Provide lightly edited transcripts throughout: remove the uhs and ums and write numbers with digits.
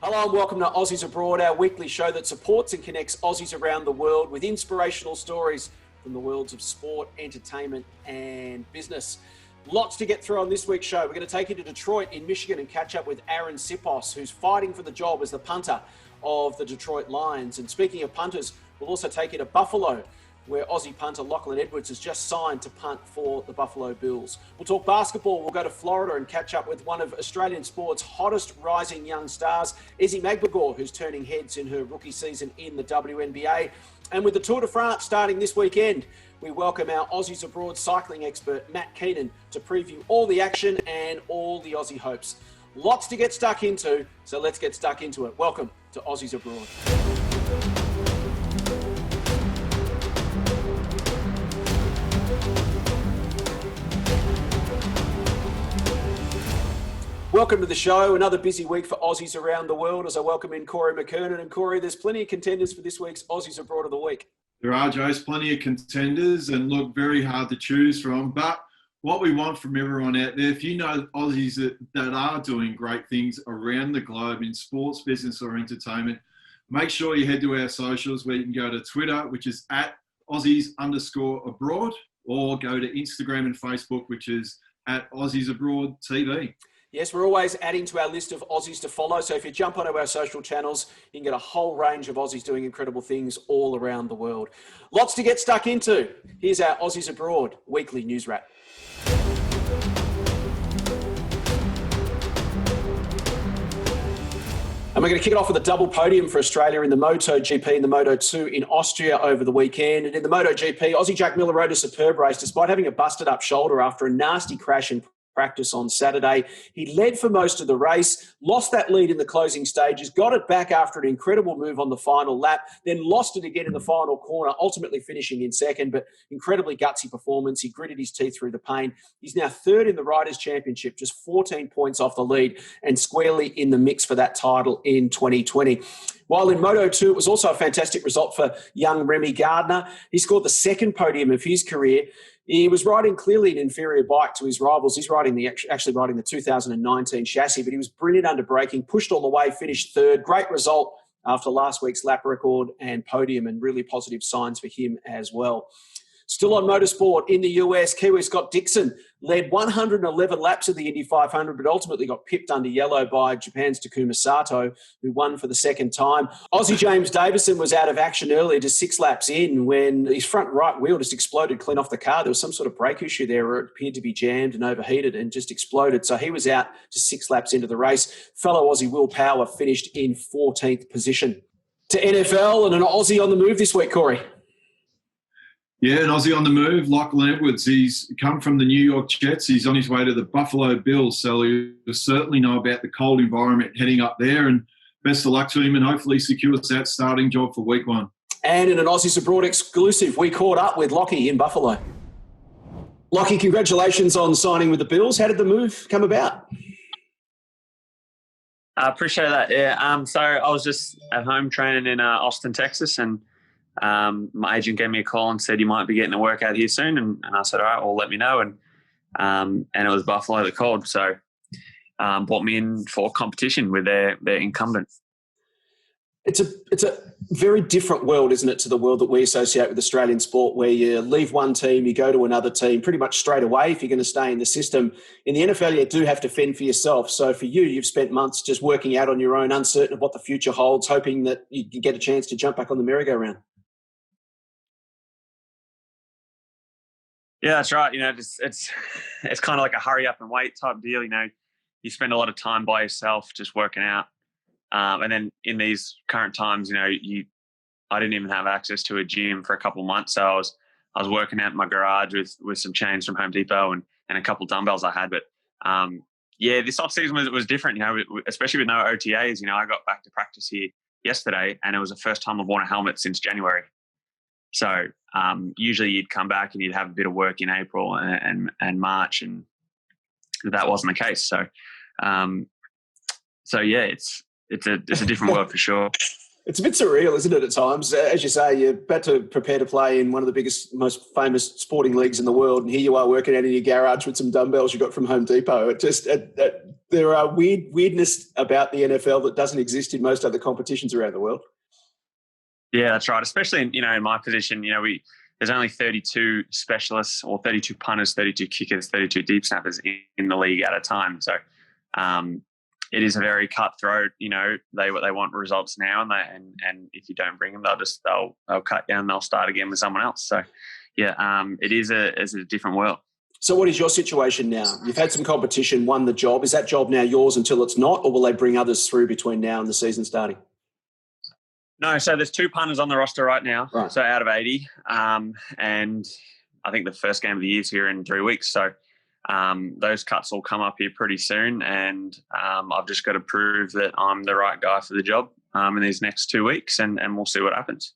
Hello and welcome to Aussies Abroad, our weekly show that supports and connects Aussies around the world with inspirational stories from the worlds of sport, entertainment and business. Lots to get through on this week's show. We're going to take you to Detroit in Michigan and catch up with Arryn Siposs, who's fighting for the job as the punter of the Detroit Lions. And speaking of punters, we'll also take you to Buffalo, where Aussie punter Lachlan Edwards has just signed to punt for the Buffalo Bills. We'll talk basketball. We'll go to Florida and catch up with one of Australian sport's hottest rising young stars, Ezi Magbegor, who's turning heads in her rookie season in the WNBA. And with the Tour de France starting this weekend, we welcome our Aussies Abroad cycling expert, Matthew Keenan, to preview all the action and all the Aussie hopes. Lots to get stuck into, so let's get stuck into it. Welcome to Aussies Abroad. Welcome to the show. Another busy week for Aussies around the world as I welcome in Corey McKernan. And Corey, there's plenty of contenders for this week's Aussies Abroad of the Week. There are, Jace, plenty of contenders and look, very hard to choose from. But what we want from everyone out there, if you know Aussies that are doing great things around the globe in sports, business or entertainment, make sure you head to our socials where you can go to Twitter, which is at Aussies_abroad, or go to Instagram and Facebook, which is at Aussies Abroad TV. Yes, we're always adding to our list of Aussies to follow. So if you jump onto our social channels, you can get a whole range of Aussies doing incredible things all around the world. Lots to get stuck into. Here's our Aussies Abroad weekly news wrap. And we're going to kick it off with a double podium for Australia in the MotoGP and the Moto2 in Austria over the weekend. And in the MotoGP, Aussie Jack Miller rode a superb race despite having a busted up shoulder after a nasty crash in practice on Saturday. He led for most of the race, lost that lead in the closing stages, got it back after an incredible move on the final lap, then lost it again in the final corner, ultimately finishing in second, but incredibly gutsy performance. He gritted his teeth through the pain. He's now third in the Riders' Championship, just 14 points off the lead and squarely in the mix for that title in 2020. While in Moto2, it was also a fantastic result for young Remy Gardner. He scored the second podium of his career. He was riding clearly an inferior bike to his rivals. He's actually riding the 2019 chassis, but he was brilliant under braking, pushed all the way, finished third. Great result after last week's lap record and podium, and really positive signs for him as well. Still on motorsport in the US, Kiwi Scott Dixon led 111 laps of the Indy 500, but ultimately got pipped under yellow by Japan's Takuma Sato, who won for the second time. Aussie James Davison was out of action earlier, just 6 laps in, when his front right wheel just exploded clean off the car. There was some sort of brake issue there where it appeared to be jammed and overheated and just exploded. So he was out just 6 laps into the race. Fellow Aussie Will Power finished in 14th position. To NFL and an Aussie on the move this week, Corey. Yeah, an Aussie on the move, Lachlan Edwards. He's come from the New York Jets. He's on his way to the Buffalo Bills, so he will certainly know about the cold environment heading up there. And best of luck to him, and hopefully secures that starting job for week 1. And in an Aussies Abroad exclusive, we caught up with Lachie in Buffalo. Lachie, congratulations on signing with the Bills. How did the move come about? I appreciate that. Yeah. So I was just at home training in Austin, Texas, and my agent gave me a call and said, you might be getting a workout here soon. And I said, all right, well, let me know. And it was Buffalo that called. So brought me in for competition with their incumbent. It's a very different world, isn't it, to the world that we associate with Australian sport, where you leave one team, you go to another team pretty much straight away if you're going to stay in the system. In the NFL, you do have to fend for yourself. So for you, you've spent months just working out on your own, uncertain of what the future holds, hoping that you can get a chance to jump back on the merry-go-round. Yeah, that's right. You know, it's kind of like a hurry up and wait type deal. You know, you spend a lot of time by yourself just working out. And then in these current times, you know, I didn't even have access to a gym for a couple of months. So I was working out in my garage with some chains from Home Depot and a couple of dumbbells I had. But yeah, this off season was different, you know, especially with no OTAs. You know, I got back to practice here yesterday, and it was the first time I've worn a helmet since January. So usually you'd come back and you'd have a bit of work in April and March, and that wasn't the case. So yeah, it's a different world for sure. It's a bit surreal, isn't it, at times? As you say, you're about to prepare to play in one of the biggest, most famous sporting leagues in the world, and here you are working out in your garage with some dumbbells you got from Home Depot. It There are weirdness about the NFL that doesn't exist in most other competitions around the world. Yeah, that's right. Especially in my position, there's only 32 specialists or 32 punters, 32 kickers, 32 deep snappers in the league at a time. So it is a very cutthroat. They want results now, and if you don't bring them, they'll cut down. They'll start again with someone else. So yeah, it is a different world. So what is your situation now? You've had some competition, won the job. Is that job now yours until it's not, or will they bring others through between now and the season starting? No, so there's 2 punters on the roster right now, right. So out of 80. And I think the first game of the year is here in 3 weeks. So those cuts will come up here pretty soon. And I've just got to prove that I'm the right guy for the job in these next 2 weeks, and we'll see what happens.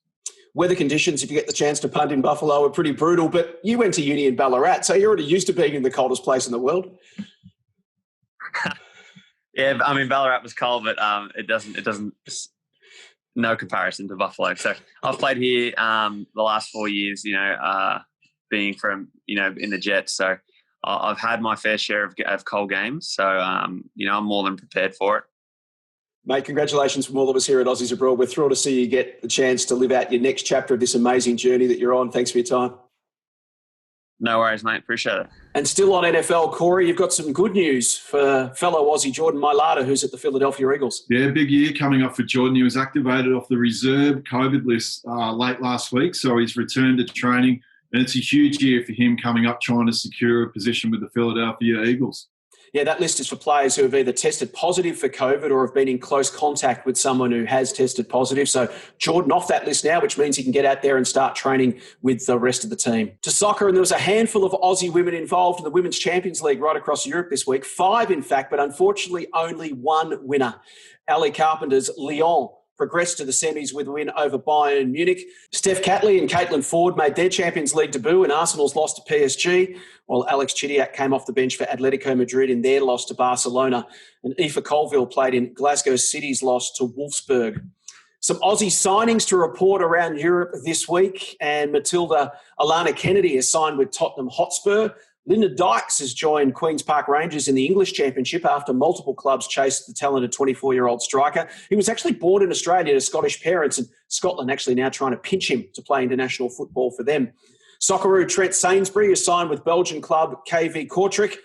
Weather conditions, if you get the chance to punt in Buffalo, are pretty brutal, but you went to uni in Ballarat, so you're already used to being in the coldest place in the world. Yeah, I mean, Ballarat was cold, but it doesn't, no comparison to Buffalo. So I've played here the last 4 years, being from, in the Jets. So I've had my fair share of cold games. So, I'm more than prepared for it. Mate, congratulations from all of us here at Aussies Abroad. We're thrilled to see you get the chance to live out your next chapter of this amazing journey that you're on. Thanks for your time. No worries, mate. Appreciate it. And still on NFL, Corey, you've got some good news for fellow Aussie Jordan Mailata, who's at the Philadelphia Eagles. Yeah, big year coming up for Jordan. He was activated off the reserve COVID list late last week, so he's returned to training. And it's a huge year for him coming up, trying to secure a position with the Philadelphia Eagles. Yeah, that list is for players who have either tested positive for COVID or have been in close contact with someone who has tested positive. So Jordan off that list now, which means he can get out there and start training with the rest of the team. To soccer, and there was a handful of Aussie women involved in the Women's Champions League right across Europe this week. 5, in fact, but unfortunately only 1 winner. Ali Carpenter's Lyon progressed to the semis with a win over Bayern Munich. Steph Catley and Caitlin Ford made their Champions League debut in Arsenal's loss to PSG, while Alex Chidiac came off the bench for Atletico Madrid in their loss to Barcelona. And Aoife Colville played in Glasgow City's loss to Wolfsburg. Some Aussie signings to report around Europe this week, and Matilda Alana Kennedy has signed with Tottenham Hotspur. Linda Dykes has joined Queen's Park Rangers in the English Championship after multiple clubs chased the talented 24-year-old striker. He was actually born in Australia to Scottish parents, and Scotland actually now trying to pinch him to play international football for them. Socceroo Trent Sainsbury has signed with Belgian club KV Kortrijk,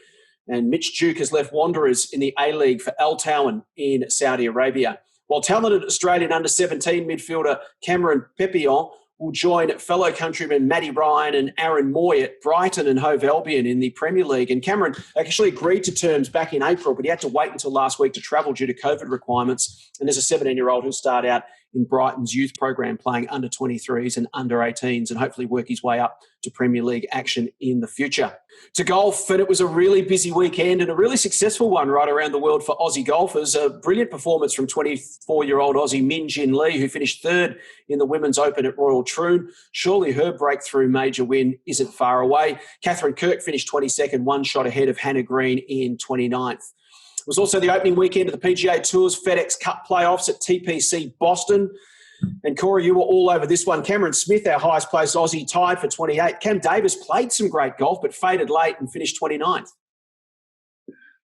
and Mitch Duke has left Wanderers in the A-League for Al Tauan in Saudi Arabia. While talented Australian under-17 midfielder Cameron Pepillon will join fellow countrymen Matty Ryan and Aaron Moy at Brighton and Hove Albion in the Premier League. And Cameron actually agreed to terms back in April, but he had to wait until last week to travel due to COVID requirements. And there's a 17-year-old who'll start out in Brighton's youth program playing under 23s and under 18s and hopefully work his way up to Premier League action in the future. To golf, and it was a really busy weekend and a really successful one right around the world for Aussie golfers. A brilliant performance from 24-year-old Aussie Min Jin Lee, who finished 3rd in the Women's Open at Royal Troon. Surely her breakthrough major win isn't far away. Catherine Kirk finished 22nd, 1 shot ahead of Hannah Green in 29th. It was also the opening weekend of the PGA Tour's FedEx Cup playoffs at TPC Boston. And Corey, you were all over this one. Cameron Smith, our highest placed Aussie, tied for 28. Cam Davis played some great golf, but faded late and finished 29th.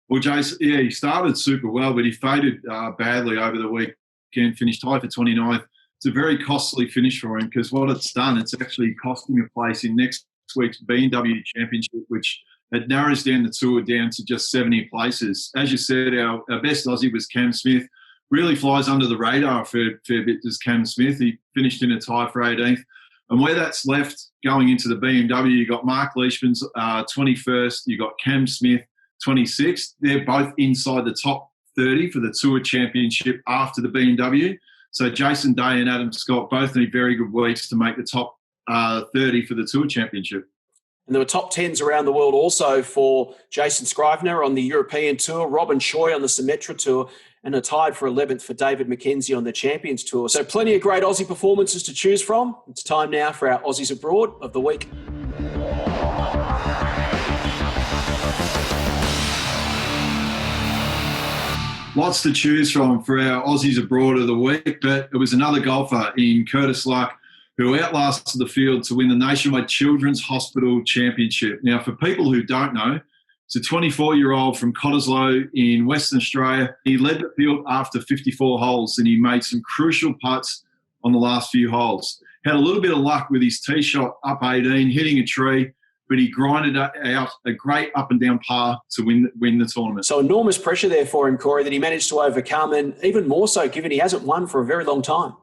Well, Jason, yeah, he started super well, but he faded badly over the weekend, finished tied for 29th. It's a very costly finish for him because what it's done, it's actually cost him a place in next week's BMW Championship, which it narrows down the tour down to just 70 places. As you said, our best Aussie was Cam Smith. Really flies under the radar a fair bit does Cam Smith. He finished in a tie for 18th. And where that's left going into the BMW, you got Mark Leishman's 21st, you got Cam Smith 26th. They're both inside the top 30 for the Tour Championship after the BMW. So Jason Day and Adam Scott both need very good weeks to make the top 30 for the Tour Championship. And there were top 10s around the world also for Jason Scrivener on the European Tour, Robin Choi on the Symetra Tour, and are tied for 11th for David McKenzie on the Champions Tour. So plenty of great Aussie performances to choose from. It's time now for our Aussies Abroad of the week. Lots to choose from for our Aussies Abroad of the week, but it was another golfer in Curtis Lach who outlasted the field to win the Nationwide Children's Hospital Championship. Now, for people who don't know, It's a 24-year-old from Cottesloe in Western Australia. He led the field after 54 holes, and he made some crucial putts on the last few holes. Had a little bit of luck with his tee shot up 18, hitting a tree, but he grinded out a great up and down par to win the tournament. So enormous pressure there for him, Corey, that he managed to overcome, and even more so given he hasn't won for a very long time.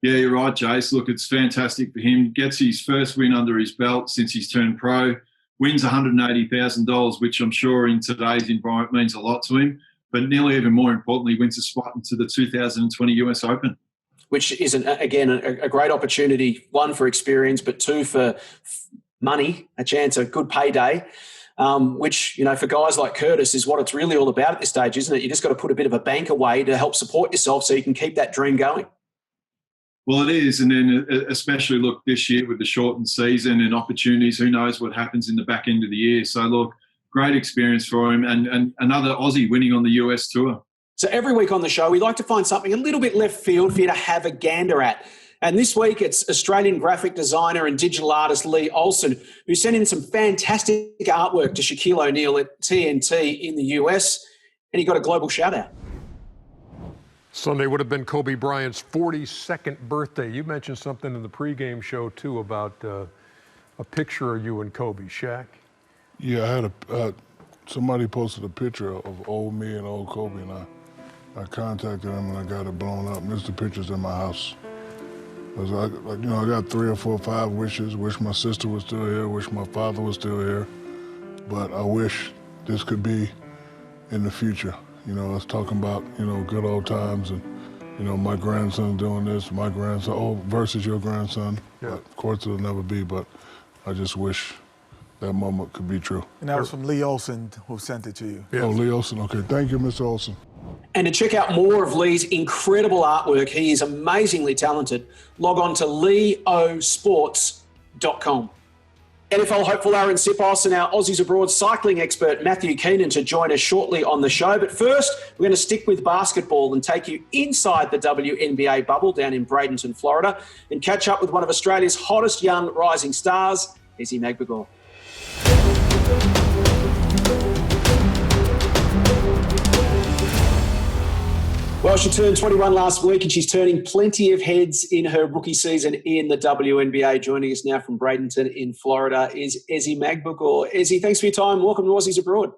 Yeah, you're right, Jace. Look, it's fantastic for him. Gets his first win under his belt since he's turned pro. Wins $180,000, which I'm sure in today's environment means a lot to him. But nearly even more importantly, wins a spot into the 2020 US Open. Which is, again, a great opportunity, one, for experience, but two, for money, a chance, a good payday, which, for guys like Curtis is what it's really all about at this stage, isn't it? You just got to put a bit of a bank away to help support yourself so you can keep that dream going. Well, it is. And then especially, look, this year with the shortened season and opportunities, who knows what happens in the back end of the year. So, look, great experience for him and another Aussie winning on the US Tour. So every week on the show, we like to find something a little bit left field for you to have a gander at. And this week, it's Australian graphic designer and digital artist Lee Olsen, who sent in some fantastic artwork to Shaquille O'Neal at TNT in the US, and he got a global shout-out. Sunday would have been Kobe Bryant's 42nd birthday. You mentioned something in the pregame show, too, about a picture of you and Kobe. Shaq? Yeah, I had somebody posted a picture of old me and old Kobe, and I contacted him and I got it blown up. And there's the pictures in my house. I got 3 or 4 or 5 wishes. Wish my sister was still here. Wish my father was still here. But I wish this could be in the future. Us talking about, good old times and, my grandson doing this, my grandson, versus your grandson. Yeah. But of course it'll never be, but I just wish that moment could be true. And that was from Lee Olsen, who sent it to you. Yes. Oh, Lee Olsen. Okay. Thank you, Mr. Olsen. And to check out more of Lee's incredible artwork, he is amazingly talented, log on to leosports.com. NFL hopeful Arryn Siposs and our Aussies Abroad cycling expert Matthew Keenan to join us shortly on the show. But first, we're going to stick with basketball and take you inside the WNBA bubble down in Bradenton, Florida, and catch up with one of Australia's hottest young rising stars, Ezi Magbegor. Well, she turned 21 last week and she's turning plenty of heads in her rookie season in the WNBA. Joining us now from Bradenton in Florida is Ezi Magbegor. Ezi, thanks for your time. Welcome to Aussies Abroad.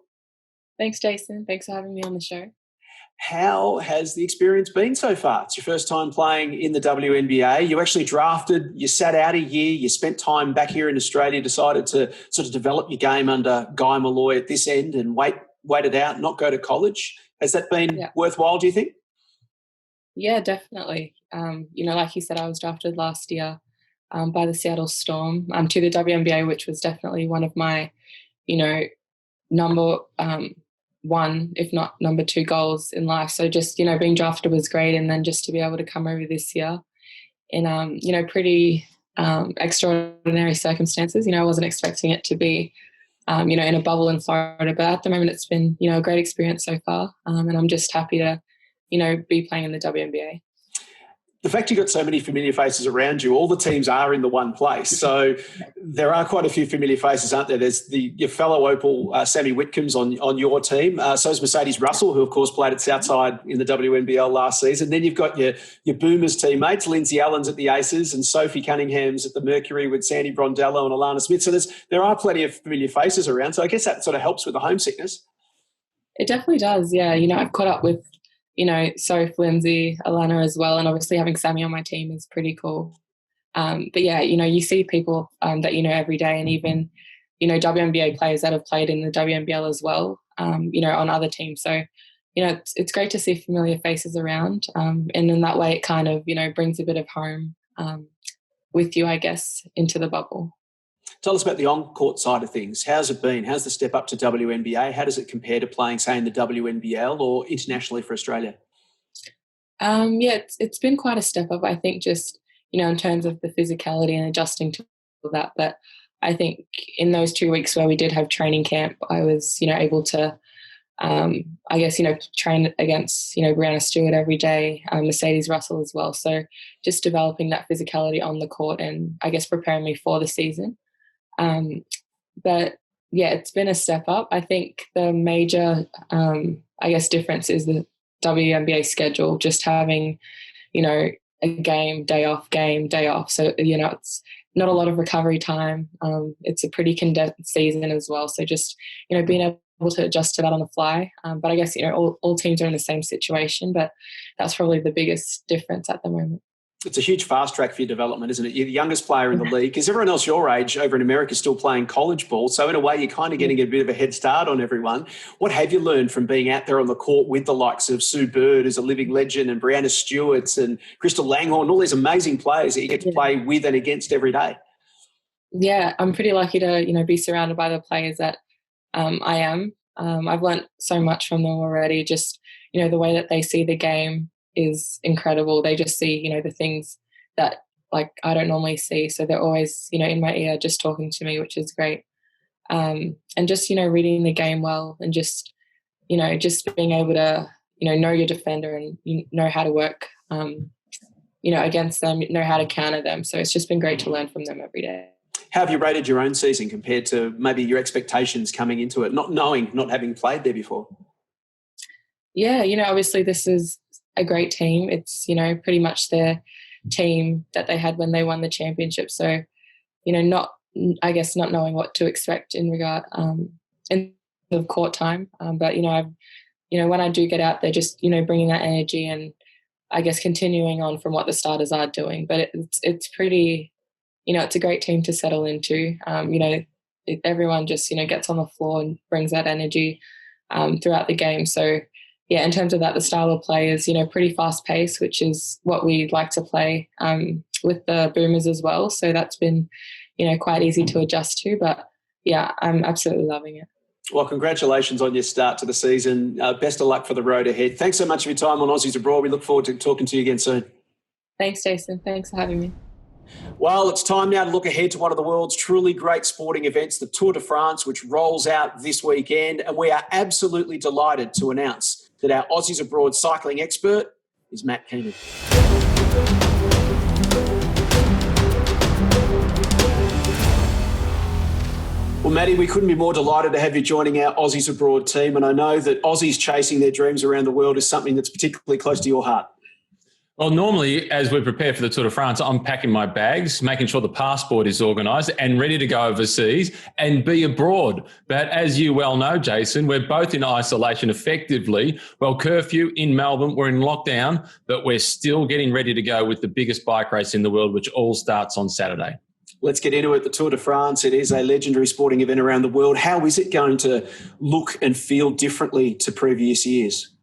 Thanks, Jason. Thanks for having me on the show. How has the experience been so far? It's your first time playing in the WNBA. You actually drafted, you sat out a year, you spent time back here in Australia, decided to sort of develop your game under Guy Malloy at this end and wait it out, not go to college. Has that been worthwhile, do you think? Yeah, definitely. Like you said, I was drafted last year by the Seattle Storm to the WNBA, which was definitely one of my, number one, if not number 2 goals in life. So just, being drafted was great. And then just to be able to come over this year in, pretty extraordinary circumstances. I wasn't expecting it to be, in a bubble in Florida. But at the moment, it's been, a great experience so far. And I'm just happy to be playing in the WNBA. The fact you've got so many familiar faces around you, all the teams are in the one place. So there are quite a few familiar faces, aren't there? There's your fellow Opal, Sammy Whitcomb's on your team. So's Mercedes Russell, who, of course, played at Southside in the WNBL last season. Then you've got your Boomers teammates, Lindsay Allen's at the Aces and Sophie Cunningham's at the Mercury with Sandy Brondello and Alana Smith. So there are plenty of familiar faces around. So I guess that sort of helps with the homesickness. It definitely does, yeah. I've caught up with Soph, Lindsay, Alana as well. And obviously having Sammy on my team is pretty cool. But yeah, you see people that every day, and even, WNBA players that have played in the WNBL as well, on other teams. So, it's great to see familiar faces around. And in that way, it kind of, brings a bit of home with you, I guess, into the bubble. Tell us about the on-court side of things. How's it been? How's the step up to WNBA? How does it compare to playing, say, in the WNBL or internationally for Australia? It's been quite a step up, I think, just, in terms of the physicality and adjusting to that. But I think in those 2 weeks where we did have training camp, I was, able to, train against, Brianna Stewart every day, Mercedes Russell as well. So just developing that physicality on the court and, I guess, preparing me for the season. But yeah, it's been a step up. I think the major, difference is the WNBA schedule, just having, a game, day off. So, it's not a lot of recovery time. It's a pretty condensed season as well. So just, being able to adjust to that on the fly. But I guess, all teams are in the same situation, but that's probably the biggest difference at the moment. It's a huge fast track for your development, isn't it? You're the youngest player in the league. Because everyone else your age over in America is still playing college ball. So in a way, you're kind of getting a bit of a head start on everyone. What have you learned from being out there on the court with the likes of Sue Bird, who's a living legend, and Brianna Stewart's and Crystal Langhorne, all these amazing players that you get to play with and against every day? Yeah, I'm pretty lucky to, be surrounded by the players that I am. I've learnt so much from them already. Just, the way that they see the game is incredible. They just see, the things that I don't normally see. So they're always, in my ear, just talking to me, which is great. And just, reading the game well, and just, just being able to, know your defender and know how to work, against them, know how to counter them. So it's just been great to learn from them every day. How have you rated your own season compared to maybe your expectations coming into it, not having played there before? Yeah, obviously this is a great team. It's, pretty much their team that they had when they won the championship. So, not knowing what to expect in regard in the court time. But, when I do get out there, just, bringing that energy and I guess continuing on from what the starters are doing. But it's pretty, it's a great team to settle into. Everyone just, gets on the floor and brings that energy throughout the game. So, yeah, in terms of that, the style of play is, pretty fast-paced, which is what we like to play with the Boomers as well. So that's been, quite easy to adjust to. But, yeah, I'm absolutely loving it. Well, congratulations on your start to the season. Best of luck for the road ahead. Thanks so much for your time on Aussies Abroad. We look forward to talking to you again soon. Thanks, Jason. Thanks for having me. Well, it's time now to look ahead to one of the world's truly great sporting events, the Tour de France, which rolls out this weekend. And we are absolutely delighted to announce that our Aussies Abroad cycling expert is Matt Keenan. Well, Matty, we couldn't be more delighted to have you joining our Aussies Abroad team. And I know that Aussies chasing their dreams around the world is something that's particularly close to your heart. Well, normally, as we prepare for the Tour de France, I'm packing my bags, making sure the passport is organised and ready to go overseas and be abroad. But as you well know, Jason, we're both in isolation effectively. Well, curfew in Melbourne, we're in lockdown, but we're still getting ready to go with the biggest bike race in the world, which all starts on Saturday. Let's get into it. The Tour de France, it is a legendary sporting event around the world. How is it going to look and feel differently to previous years?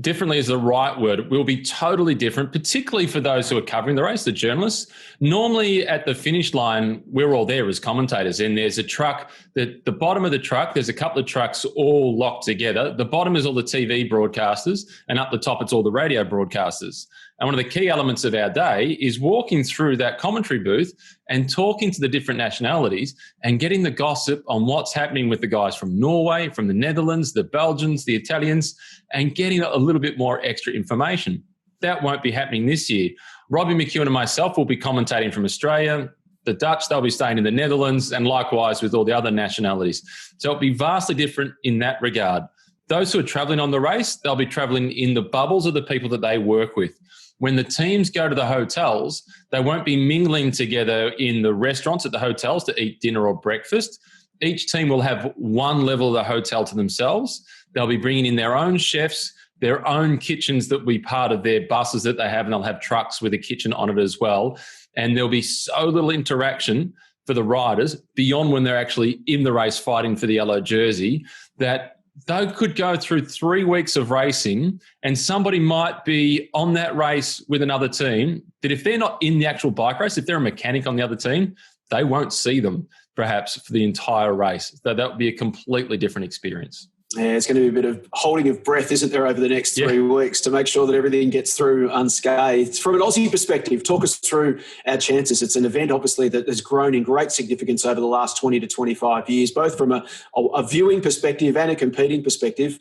Differently is the right word. It will be totally different, particularly for those who are covering the race, the journalists. Normally at the finish line, we're all there as commentators, and there's a truck, the bottom of the truck, there's a couple of trucks all locked together. The bottom is all the TV broadcasters, and up the top it's all the radio broadcasters. And one of the key elements of our day is walking through that commentary booth and talking to the different nationalities and getting the gossip on what's happening with the guys from Norway, from the Netherlands, the Belgians, the Italians, and getting a little bit more extra information. That won't be happening this year. Robbie McEwen and myself will be commentating from Australia. The Dutch, they'll be staying in the Netherlands, and likewise with all the other nationalities. So it'll be vastly different in that regard. Those who are travelling on the race, they'll be travelling in the bubbles of the people that they work with. When the teams go to the hotels, they won't be mingling together in the restaurants at the hotels to eat dinner or breakfast. Each team will have one level of the hotel to themselves. They'll be bringing in their own chefs, their own kitchens that will be part of their buses that they have, and they'll have trucks with a kitchen on it as well. And there'll be so little interaction for the riders beyond when they're actually in the race fighting for the yellow jersey that they could go through 3 weeks of racing, and somebody might be on that race with another team that if they're not in the actual bike race, if they're a mechanic on the other team, they won't see them perhaps for the entire race. So that would be a completely different experience. Yeah, it's going to be a bit of holding of breath, isn't there, over the next 3 weeks to make sure that everything gets through unscathed. From an Aussie perspective, talk us through our chances. It's an event, obviously, that has grown in great significance over the last 20 to 25 years, both from a viewing perspective and a competing perspective.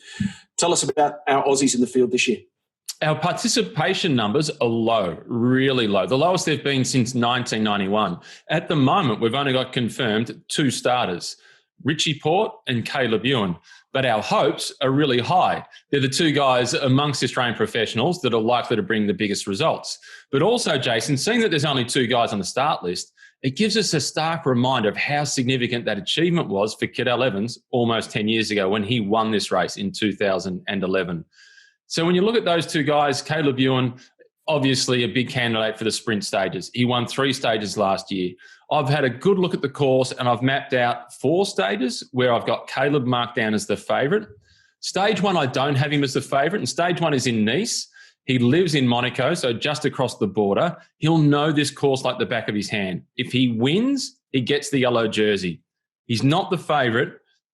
Tell us about our Aussies in the field this year. Our participation numbers are low, really low. The lowest they've been since 1991. At the moment, we've only got confirmed 2 starters. Richie Port and Caleb Ewan. But our hopes are really high. They're the two guys amongst Australian professionals that are likely to bring the biggest results. But also, Jason, seeing that there's only two guys on the start list, it gives us a stark reminder of how significant that achievement was for Cadel Evans almost 10 years ago when he won this race in 2011. So when you look at those two guys, Caleb Ewan, obviously a big candidate for the sprint stages. He won 3 stages last year. I've had a good look at the course and I've mapped out 4 stages where I've got Caleb marked down as the favourite. Stage 1, I don't have him as the favourite, and stage 1 is in Nice. He lives in Monaco, so just across the border. He'll know this course like the back of his hand. If he wins, he gets the yellow jersey. He's not the favourite,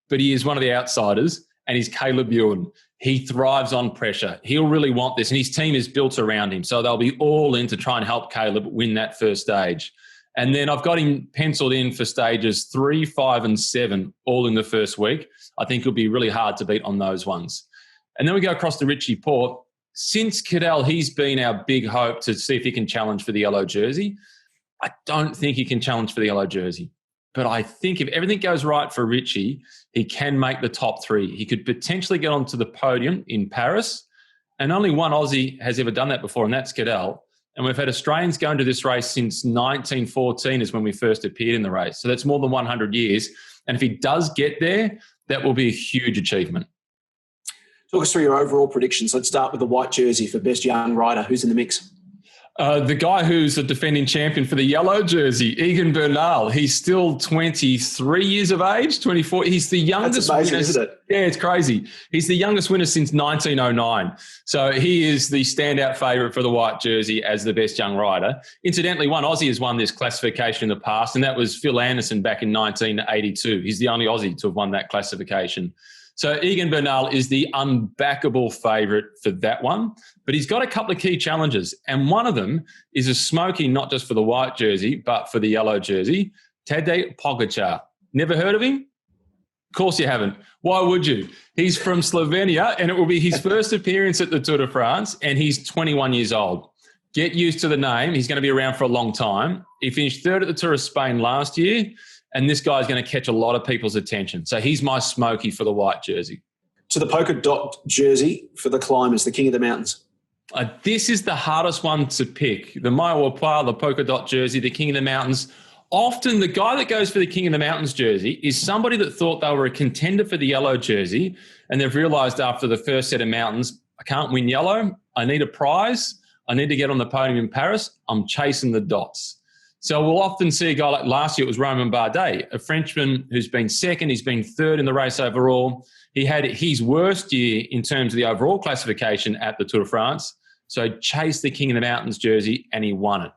but he is one of the outsiders, and he's Caleb Ewan. He thrives on pressure. He'll really want this, and his team is built around him, so they'll be all in to try and help Caleb win that first stage. And then I've got him penciled in for stages 3, 5 and 7, all in the first week. I think it'll be really hard to beat on those ones. And then we go across to Richie Port. Since Cadel, he's been our big hope to see if he can challenge for the yellow jersey. I don't think he can challenge for the yellow jersey. But I think if everything goes right for Richie, he can make the top 3. He could potentially get onto the podium in Paris. And only one Aussie has ever done that before, and that's Cadel. And we've had Australians going to this race since 1914 is when we first appeared in the race. So that's more than 100 years. And if he does get there, that will be a huge achievement. Talk us through your overall predictions. Let's start with the white jersey for best young rider. Who's in the mix? The guy who's a defending champion for the yellow jersey, Egan Bernal. He's still 23 years of age, 24. He's the youngest. That's amazing, winner. isn't it? Yeah, it's crazy. He's the youngest winner since 1909. So he is the standout favourite for the white jersey as the best young rider. Incidentally, one Aussie has won this classification in the past, and that was Phil Anderson back in 1982. He's the only Aussie to have won that classification. So Egan Bernal is the unbackable favourite for that one, but he's got a couple of key challenges, and one of them is a smoky not just for the white jersey, but for the yellow jersey, Tadej Pogačar. Never heard of him? Of course you haven't. Why would you? He's from Slovenia, and it will be his first appearance at the Tour de France, and he's 21 years old. Get used to the name. He's going to be around for a long time. He finished 3rd at the Tour of Spain last year, and this guy's going to catch a lot of people's attention. So he's my smoky for the white jersey. To the polka dot jersey for the climbers, the king of the mountains. This is the hardest one to pick. The Maiwapa, the polka dot jersey, the king of the mountains. Often the guy that goes for the king of the mountains jersey is somebody that thought they were a contender for the yellow jersey, and they've realised after the first set of mountains, I can't win yellow. I need a prize. I need to get on the podium in Paris. I'm chasing the dots. So we'll often see a guy like last year, it was Romain Bardet, a Frenchman who's been second. He's been 3rd in the race overall. He had his worst year in terms of the overall classification at the Tour de France. So chased the King of the Mountains jersey and he won it.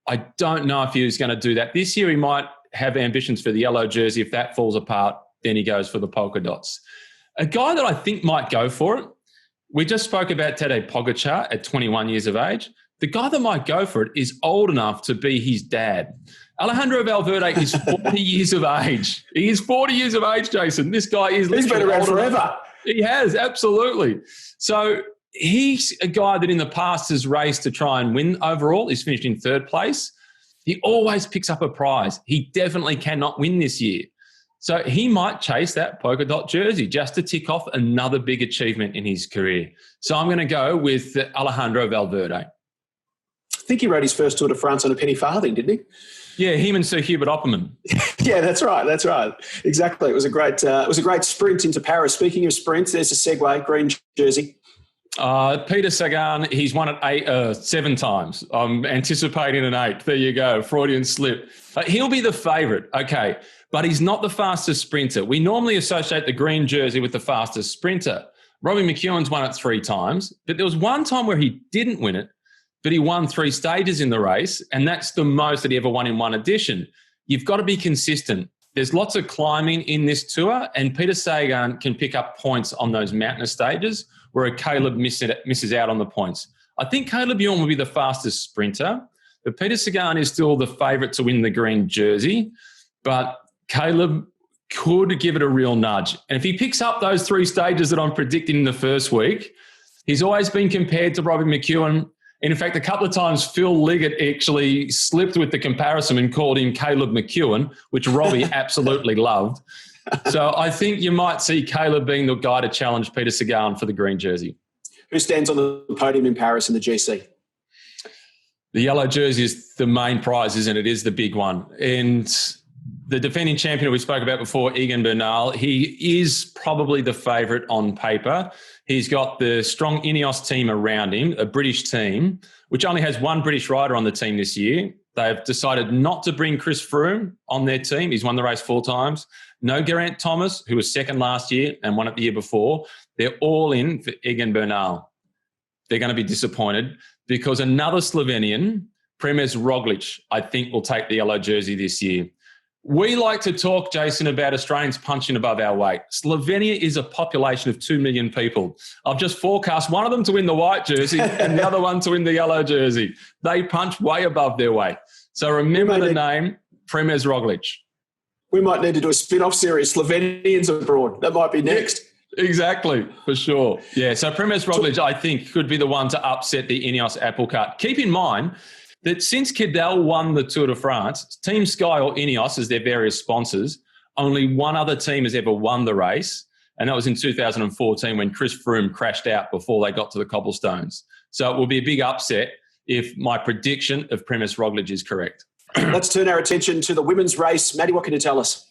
I don't know if he was going to do that. This year he might have ambitions for the yellow jersey. If that falls apart, then he goes for the polka dots. A guy that I think might go for it, we just spoke about Tadej Pogačar at 21 years of age. The guy that might go for it is old enough to be his dad. Alejandro Valverde is 40 years of age. He is 40 years of age, Jason. This guy is... He's been around forever. He has, absolutely. So he's a guy that in the past has raced to try and win overall. He's finished in 3rd place. He always picks up a prize. He definitely cannot win this year. So he might chase that polka dot jersey just to tick off another big achievement in his career. So I'm going to go with Alejandro Valverde. I think he rode his first Tour de France on a penny farthing, didn't he? Yeah, him and Sir Hubert Opperman. Yeah, that's right. That's right. Exactly. It was a great sprint into Paris. Speaking of sprints, there's a segue, green jersey. Peter Sagan, he's won it 7 times. I'm anticipating an 8th. There you go, Freudian slip. He'll be the favourite, okay, but he's not the fastest sprinter. We normally associate the green jersey with the fastest sprinter. Robbie McEwen's won it 3 times, but there was one time where he didn't win it, but he won 3 stages in the race, and that's the most that he ever won in one edition. You've got to be consistent. There's lots of climbing in this tour, and Peter Sagan can pick up points on those mountainous stages where Caleb misses out on the points. I think Caleb Ewan will be the fastest sprinter, but Peter Sagan is still the favourite to win the green jersey, but Caleb could give it a real nudge. And if he picks up those 3 stages that I'm predicting in the first week, he's always been compared to Robbie McEwen. In fact, a couple of times Phil Liggett actually slipped with the comparison and called him Caleb McEwen, which Robbie absolutely loved. So I think you might see Caleb being the guy to challenge Peter Sagan for the green jersey. Who stands on the podium in Paris in the GC? The yellow jersey is the main prize, isn't it? It is the big one. And the defending champion we spoke about before, Egan Bernal, he is probably the favourite on paper. He's got the strong Ineos team around him, a British team, which only has one British rider on the team this year. They've decided not to bring Chris Froome on their team. He's won the race 4 times. No Geraint Thomas, who was second last year and won it the year before. They're all in for Egan Bernal. They're going to be disappointed because another Slovenian, Primož Roglic, I think will take the yellow jersey this year. We like to talk, Jason, about Australians punching above our weight. Slovenia is a population of 2 million people. I've just forecast one of them to win the white jersey and the other one to win the yellow jersey. They punch way above their weight. So remember the name, Primož Roglic. We might need to do a spin-off series, Slovenians Abroad. That might be next. Exactly, for sure. Yeah, so Primož Roglic, I think, could be the one to upset the Ineos apple cart. Keep in mind that since Cadel won the Tour de France, Team Sky or Ineos as their various sponsors, only one other team has ever won the race, and that was in 2014 when Chris Froome crashed out before they got to the cobblestones. So it will be a big upset if my prediction of Primož Roglic is correct. Let's turn our attention to the women's race. Maddie, what can you tell us?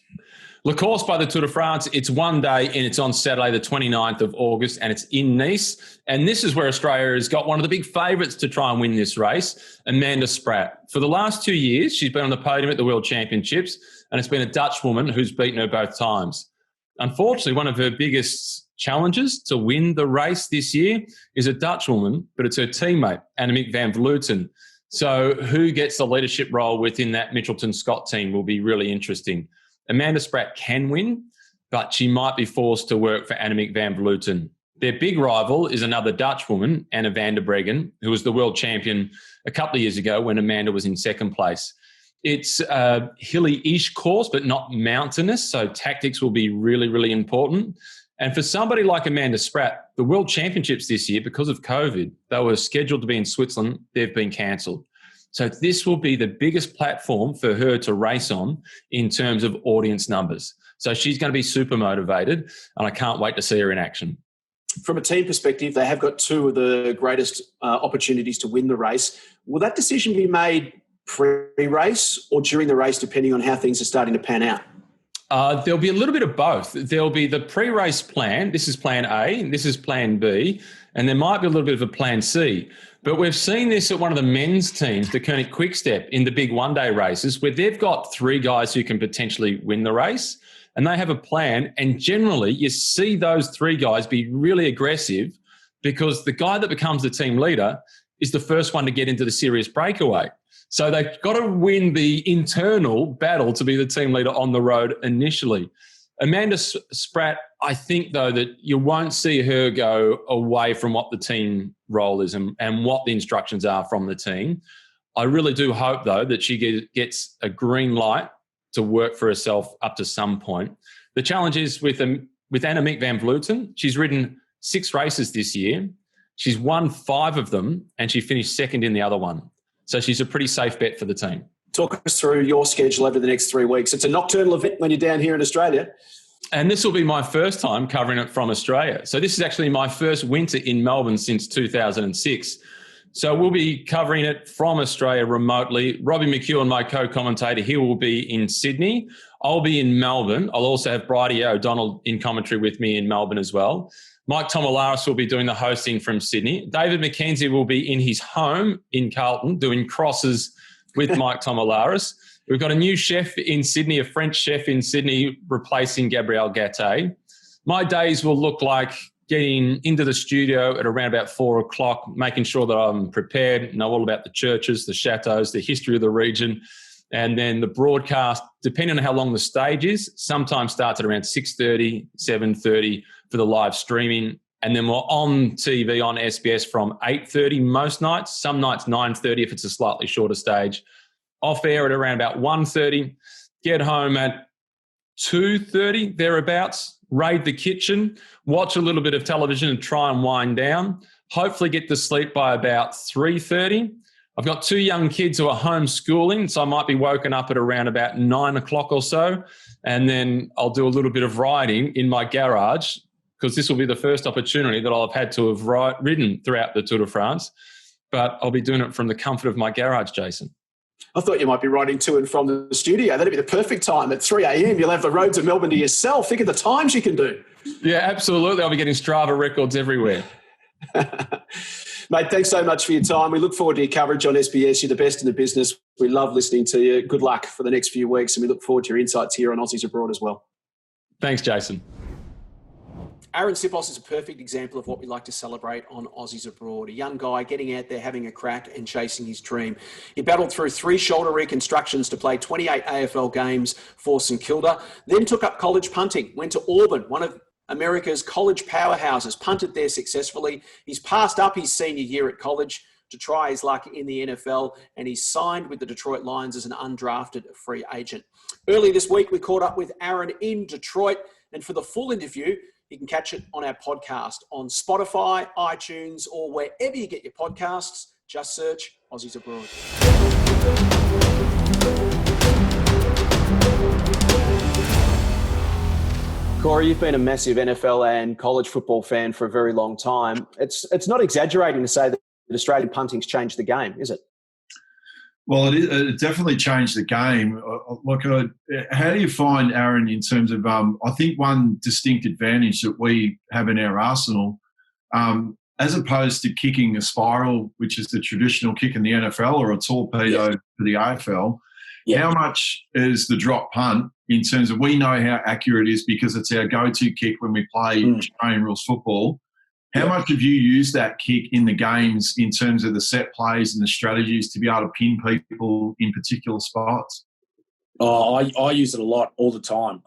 Le Course by the Tour de France, it's one day and it's on Saturday, the 29th of August, and it's in Nice. And this is where Australia has got one of the big favourites to try and win this race, Amanda Spratt. For the last 2 years, she's been on the podium at the World Championships, and it's been a Dutch woman who's beaten her both times. Unfortunately, one of her biggest challenges to win the race this year is a Dutch woman, but it's her teammate, Annemiek van Vleuten. So who gets the leadership role within that Mitchelton Scott team will be really interesting. Amanda Spratt can win, but she might be forced to work for Annemiek van Vleuten. Their big rival is another Dutch woman, Anna van der Breggen, who was the world champion a couple of years ago when Amanda was in second place. It's a hilly-ish course, but not mountainous, so tactics will be really, really important. And for somebody like Amanda Spratt, the World Championships this year, because of COVID, they were scheduled to be in Switzerland. They've been cancelled. So this will be the biggest platform for her to race on in terms of audience numbers. So she's going to be super motivated, and I can't wait to see her in action. From a team perspective, they have got two of the greatest opportunities to win the race. Will that decision be made pre-race or during the race, depending on how things are starting to pan out? There'll be a little bit of both. There'll be the pre-race plan. This is plan A, this is plan B, and there might be a little bit of a plan C. But we've seen this at one of the men's teams, the Koenig Quickstep, in the big one-day races, where they've got 3 guys who can potentially win the race, and they have a plan. And generally, you see those 3 guys be really aggressive because the guy that becomes the team leader is the first one to get into the serious breakaway. So they've got to win the internal battle to be the team leader on the road initially. Amanda Spratt, I think, though, that you won't see her go away from what the team role is and what the instructions are from the team. I really do hope, though, that she gets a green light to work for herself up to some point. The challenge is with Annemiek van Vleuten. She's ridden 6 races this year. She's won 5 of them, and she finished second in the other one. So she's a pretty safe bet for the team. Talk us through your schedule over the next 3 weeks. It's a nocturnal event when you're down here in Australia. And this will be my first time covering it from Australia. So this is actually my first winter in Melbourne since 2006. So we'll be covering it from Australia remotely. Robbie McEwen, my co-commentator, he will be in Sydney. I'll be in Melbourne. I'll also have Bridie O'Donnell in commentary with me in Melbourne as well. Mike Tomalaris will be doing the hosting from Sydney. David McKenzie will be in his home in Carlton doing crosses with Mike Tomalaris. We've got a new chef in Sydney, a French chef in Sydney, replacing Gabrielle Gattei. My days will look like getting into the studio at around about 4 o'clock, making sure that I'm prepared, know all about the churches, the chateaus, the history of the region. And then the broadcast, depending on how long the stage is, sometimes starts at around 6:30, 7:30 for the live streaming. And then we're on TV on SBS from 8:30 most nights, some nights 9:30 if it's a slightly shorter stage. Off air at around about 1:30, get home at 2:30, thereabouts, raid the kitchen, watch a little bit of television and try and wind down, hopefully get to sleep by about 3:30. I've got 2 young kids who are homeschooling, so I might be woken up at around about 9 o'clock or so, and then I'll do a little bit of riding in my garage, because this will be the first opportunity that I'll have had to have ridden throughout the Tour de France, but I'll be doing it from the comfort of my garage, Jason. I thought you might be riding to and from the studio. That'd be the perfect time. At 3 a.m, you'll have the roads of Melbourne to yourself. Think of the times you can do. Yeah, absolutely. I'll be getting Strava records everywhere. Mate, thanks so much for your time. We look forward to your coverage on SBS. You're the best in the business. We love listening to you. Good luck for the next few weeks, and we look forward to your insights here on Aussies Abroad as well. Thanks, Jason. Arryn Siposs is a perfect example of what we like to celebrate on Aussies Abroad. A young guy getting out there, having a crack and chasing his dream. He battled through 3 shoulder reconstructions to play 28 AFL games for St Kilda, then took up college punting, went to Auburn, one of America's college powerhouses, punted there successfully. He's passed up his senior year at college to try his luck in the NFL, and he's signed with the Detroit Lions as an undrafted free agent. Early this week, we caught up with Arryn in Detroit, and for the full interview, you can catch it on our podcast on Spotify, iTunes, or wherever you get your podcasts. Just search Aussies Abroad. Corey, you've been a massive NFL and college football fan for a very long time. It's not exaggerating to say that Australian punting's changed the game, is it? Well, it definitely changed the game. Look, how do you find, Arryn, in terms of, I think one distinct advantage that we have in our arsenal, as opposed to kicking a spiral, which is the traditional kick in the NFL, or a torpedo for the AFL, how much is the drop punt in terms of, we know how accurate it is because it's our go-to kick when we play Australian rules football. How much have you used that kick in the games in terms of the set plays and the strategies to be able to pin people in particular spots? Oh, I use it a lot, all the time.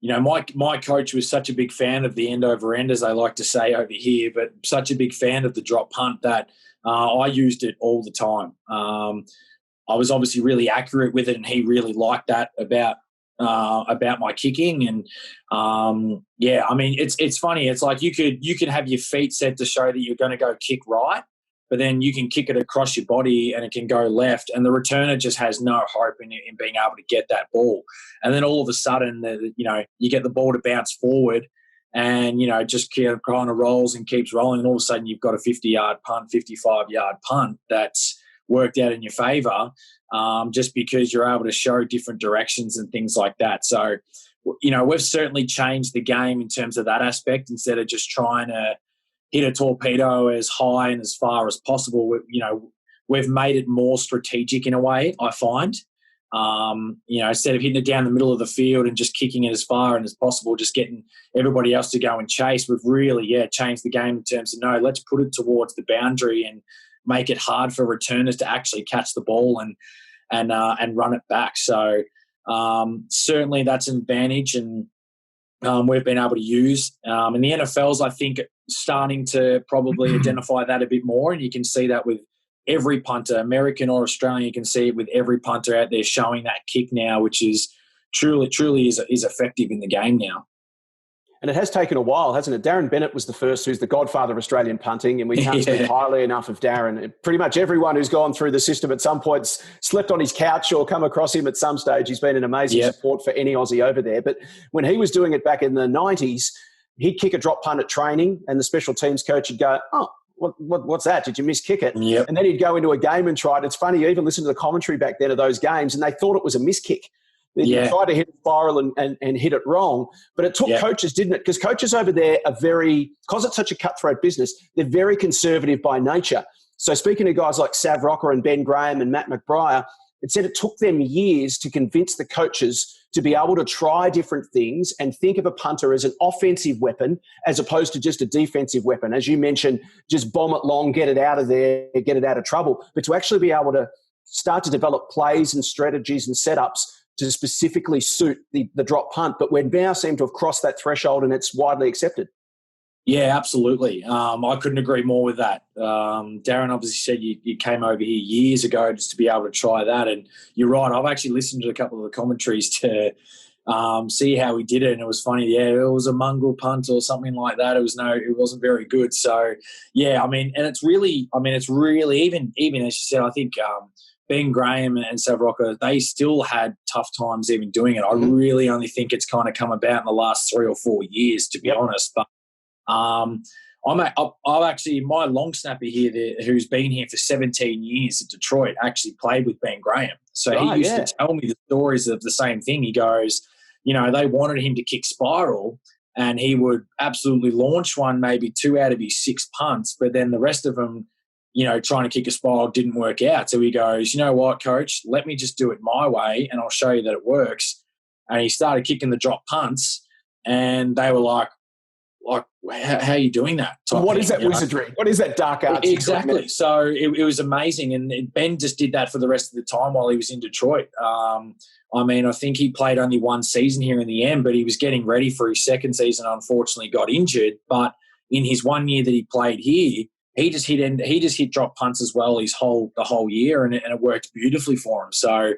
My coach was such a big fan of the end over end, as they like to say over here, but such a big fan of the drop punt that I used it all the time. I was obviously really accurate with it, and he really liked that about my kicking. And it's funny. It's like you can have your feet set to show that you're going to go kick right, but then you can kick it across your body and it can go left, and the returner just has no hope in being able to get that ball. And then all of a sudden, you get the ball to bounce forward, and just kind of rolls and keeps rolling, and all of a sudden you've got a 50-yard punt, 55-yard punt that's worked out in your favour, just because you're able to show different directions and things like that. So, we've certainly changed the game in terms of that aspect. Instead of just trying to hit a torpedo as high and as far as possible, we've made it more strategic in a way, I find. Instead of hitting it down the middle of the field and just kicking it as far and as possible, just getting everybody else to go and chase, we've really, changed the game in terms of, no, let's put it towards the boundary and make it hard for returners to actually catch the ball and run it back. So certainly that's an advantage, and we've been able to use. And the NFL's, I think, starting to probably identify that a bit more, and you can see that with every punter, American or Australian. You can see it with every punter out there showing that kick now, which is truly is effective in the game now. And it has taken a while, hasn't it? Jason Bennett was the first, who's the godfather of Australian punting, and we can't speak highly enough of Darren. Pretty much everyone who's gone through the system at some point slept on his couch or come across him at some stage. He's been an amazing support for any Aussie over there. But when he was doing it back in the 90s, he'd kick a drop punt at training, and the special teams coach would go, "Oh, what's that? Did you miskick it?" Yep. And then he'd go into a game and try it. It's funny, you even listen to the commentary back then of those games, and they thought it was a miskick. They tried to hit a spiral and hit it wrong. But it took coaches, didn't it? Because coaches over there are because it's such a cutthroat business, they're very conservative by nature. So speaking of guys like Sav Rocker and Ben Graham and Matt McBriar, it said it took them years to convince the coaches to be able to try different things and think of a punter as an offensive weapon as opposed to just a defensive weapon. As you mentioned, just bomb it long, get it out of there, get it out of trouble. But to actually be able to start to develop plays and strategies and setups to specifically suit the drop punt. But we now seem to have crossed that threshold, and it's widely accepted. Yeah, absolutely. I couldn't agree more with that. Darren obviously said you came over here years ago just to be able to try that. And you're right. I've actually listened to a couple of the commentaries to see how he did it. And it was funny. Yeah, it was a mongrel punt or something like that. It wasn't very good. So yeah, I mean, and it's really even as you said, I think Ben Graham and Savroka, they still had tough times even doing it. I really only think it's kind of come about in the last 3 or 4 years, to be honest. But I've actually, my long snapper here, who's been here for 17 years at Detroit, actually played with Ben Graham. So he used to tell me the stories of the same thing. He goes, they wanted him to kick spiral, and he would absolutely launch one, maybe 2 out of his 6 punts, but then the rest of them, trying to kick a spiral didn't work out. So he goes, you know what, coach, let me just do it my way and I'll show you that it works. And he started kicking the drop punts, and they were like, how are you doing that? What is that wizardry? What is that dark arts? Exactly. So it was amazing. And Ben just did that for the rest of the time while he was in Detroit. I think he played only 1 season here in the end, but he was getting ready for his 2nd season, unfortunately got injured. But in his 1 year that he played here, he just hit drop punts as well the whole year, and it worked beautifully for him. So,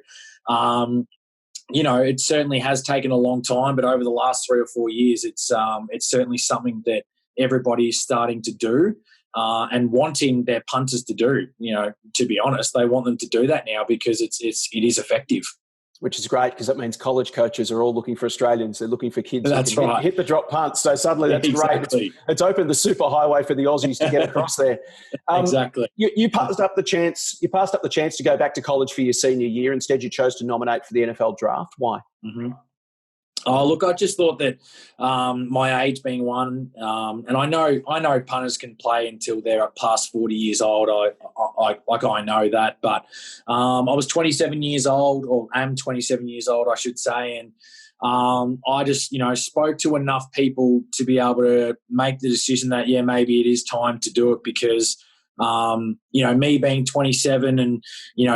it certainly has taken a long time, but over the last 3 or 4 years, it's certainly something that everybody is starting to do and wanting their punters to do. To be honest, they want them to do that now because it is effective. Which is great, because that means college coaches are all looking for Australians. They're looking for kids That's who can right. hit the drop punts. So suddenly that's Exactly. great. It's opened the super highway for the Aussies to get across there. Exactly. You passed up the chance. You passed up the chance to go back to college for your senior year. Instead, you chose to nominate for the NFL draft. Why? Mm-hmm. Oh, look, I just thought that my age being one, and I know punters can play until they're past 40 years old. I know that, but I was 27 years old, or am 27 years old, I should say, and I just spoke to enough people to be able to make the decision that maybe it is time to do it, because me being 27 and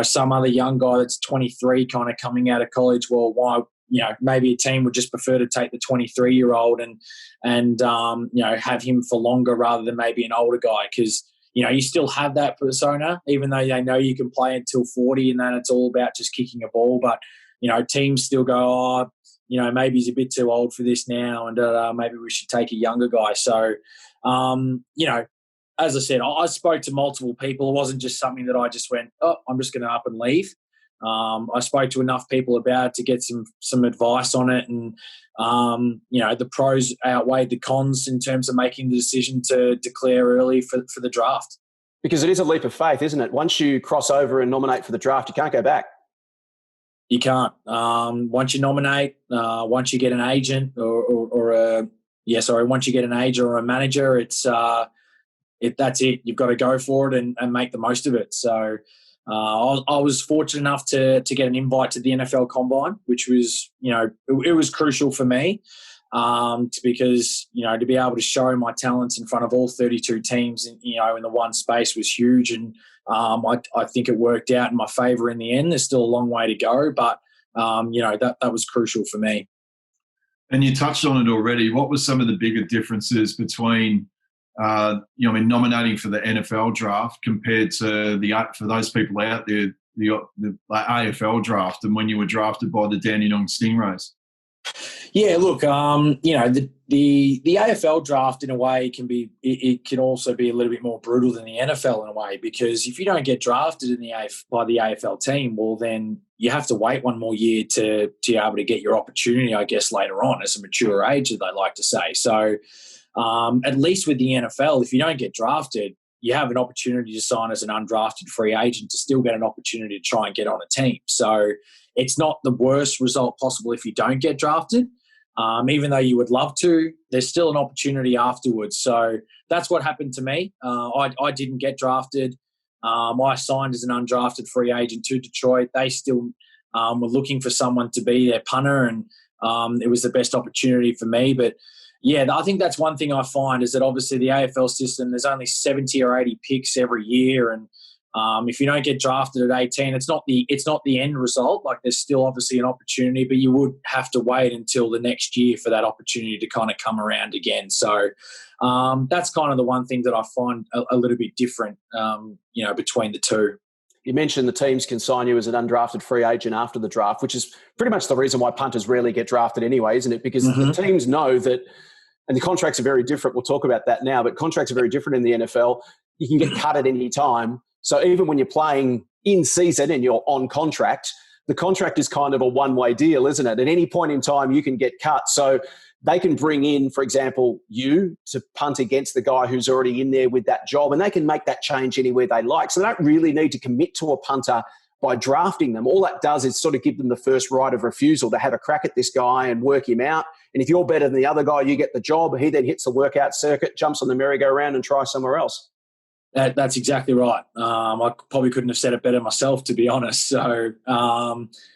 some other young guy that's 23 kind of coming out of college, well, why? Maybe a team would just prefer to take the 23-year-old and have him for longer rather than maybe an older guy, because you still have that persona, even though they know you can play until 40 and then it's all about just kicking a ball. But teams still go, maybe he's a bit too old for this now, and maybe we should take a younger guy. So as I said, I spoke to multiple people. It wasn't just something that I just went, I'm just going to up and leave. I spoke to enough people about it to get some advice on it, and the pros outweighed the cons in terms of making the decision to declare early for the draft. Because it is a leap of faith, isn't it? Once you cross over and nominate for the draft, you can't go back. You can't. Once you nominate, once you get an agent once you get an agent or a manager, that's it. You've got to go for it and make the most of it. So. I was fortunate enough to get an invite to the NFL Combine, which was, it was crucial for me because, to be able to show my talents in front of all 32 teams, in the one space was huge. And I think it worked out in my favour in the end. There's still a long way to go, but, that was crucial for me. And you touched on it already. What were some of the bigger differences between nominating for the NFL draft compared to for those people out there, the AFL draft, and when you were drafted by the Dandenong Stingrays? Yeah, look, the AFL draft in a way it can also be a little bit more brutal than the NFL in a way, because if you don't get drafted by the AFL team, well, then you have to wait one more year to be able to get your opportunity, I guess, later on as a mature age, as they like to say. So. At least with the NFL, if you don't get drafted, you have an opportunity to sign as an undrafted free agent to still get an opportunity to try and get on a team. So it's not the worst result possible if you don't get drafted. Even though you would love to, there's still an opportunity afterwards. So that's what happened to me. I didn't get drafted. I signed as an undrafted free agent to Detroit. They still were looking for someone to be their punter, and it was the best opportunity for me. But yeah, I think that's one thing I find is that obviously the AFL system, there's only 70 or 80 picks every year, and if you don't get drafted at 18, it's not the end result. Like, there's still obviously an opportunity, but you would have to wait until the next year for that opportunity to kind of come around again. So that's kind of the one thing that I find a little bit different, between the two. You mentioned the teams can sign you as an undrafted free agent after the draft, which is pretty much the reason why punters rarely get drafted anyway, isn't it? Because the teams know that, and the contracts are very different. We'll talk about that now, but contracts are very different in the NFL. You can get cut at any time. So even when you're playing in season and you're on contract, the contract is kind of a one-way deal, isn't it? At any point in time, you can get cut. So they can bring in, for example, you to punt against the guy who's already in there with that job, and they can make that change anywhere they like. So they don't really need to commit to a punter by drafting them. All that does is sort of give them the first right of refusal to have a crack at this guy and work him out. And if you're better than the other guy, you get the job. He then hits the workout circuit, jumps on the merry-go-round and tries somewhere else. That's exactly right. I probably couldn't have said it better myself, to be honest. So,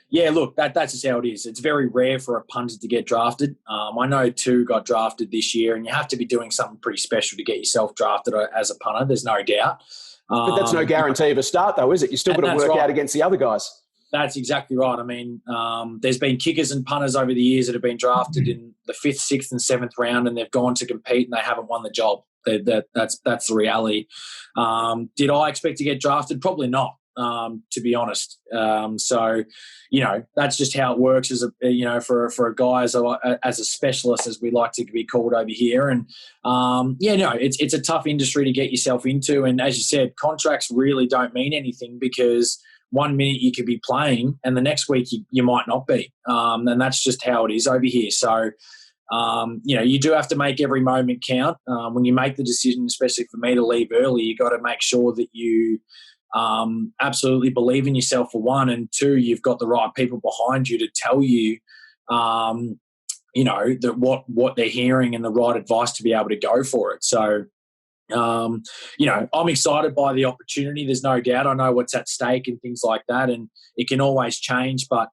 yeah, look, that's just how it is. It's very rare for a punter to get drafted. I know 2 got drafted this year, and you have to be doing something pretty special to get yourself drafted as a punter. There's no doubt. But that's no guarantee of a start, though, is it? You're still got to work out against the other guys. That's exactly right. I mean, there's been kickers and punters over the years that have been drafted in the 5th, 6th and 7th round, and they've gone to compete and they haven't won the job. That's the reality. Did I expect to get drafted? Probably not, to be honest. So, that's just how it works as for a guy as a specialist, as we like to be called over here. And it's a tough industry to get yourself into. And as you said, contracts really don't mean anything, because one minute you could be playing and the next week you might not be. And that's just how it is over here. So, you do have to make every moment count. When you make the decision, especially for me, to leave early, you got to make sure that you absolutely believe in yourself, for one, and 2, you've got the right people behind you to tell you, that what they're hearing and the right advice to be able to go for it. So, I'm excited by the opportunity. There's no doubt. I know what's at stake and things like that, and it can always change. But,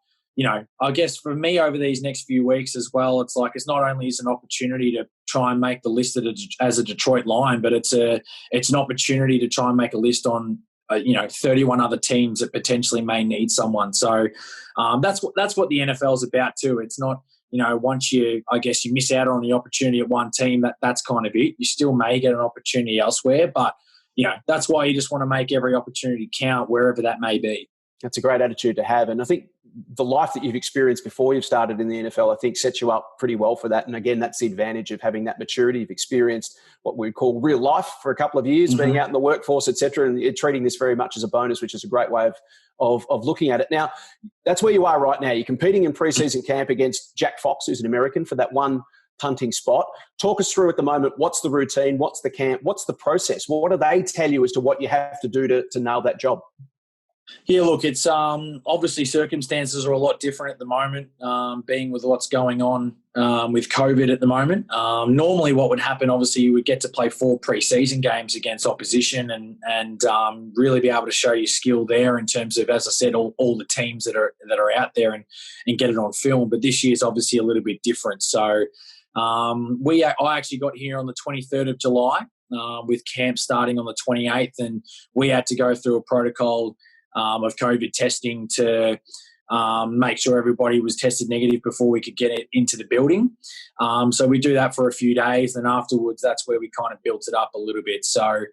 I guess for me over these next few weeks as well, it's like, it's not only is an opportunity to try and make the list as a Detroit Lion, but it's an opportunity to try and make a list on 31 other teams that potentially may need someone. So that's what the NFL is about too. It's not, once you miss out on the opportunity at one team, that's kind of it. You still may get an opportunity elsewhere, but that's why you just want to make every opportunity count wherever that may be. That's a great attitude to have. And I think the life that you've experienced before you've started in the NFL, I think, sets you up pretty well for that. And again, that's the advantage of having that maturity. You've experienced what we call real life for a couple of years, being out in the workforce, et cetera, and you're treating this very much as a bonus, which is a great way of looking at it. Now, that's where you are right now. You're competing in preseason camp against Jack Fox, who's an American, for that one punting spot. Talk us through at the moment, what's the routine, what's the camp, what's the process? What do they tell you as to what you have to do to nail that job? Yeah, look, it's obviously circumstances are a lot different at the moment, being with what's going on with COVID at the moment. Normally what would happen, obviously, you would get to play 4 pre-season games against opposition and really be able to show your skill there in terms of, as I said, all the teams that are out there and get it on film. But this year's obviously a little bit different. So I actually got here on the 23rd of July with camp starting on the 28th, and we had to go through a protocol of COVID testing to make sure everybody was tested negative before we could get it into the building. So we do that for a few days, and afterwards that's where we kind of built it up a little bit. So,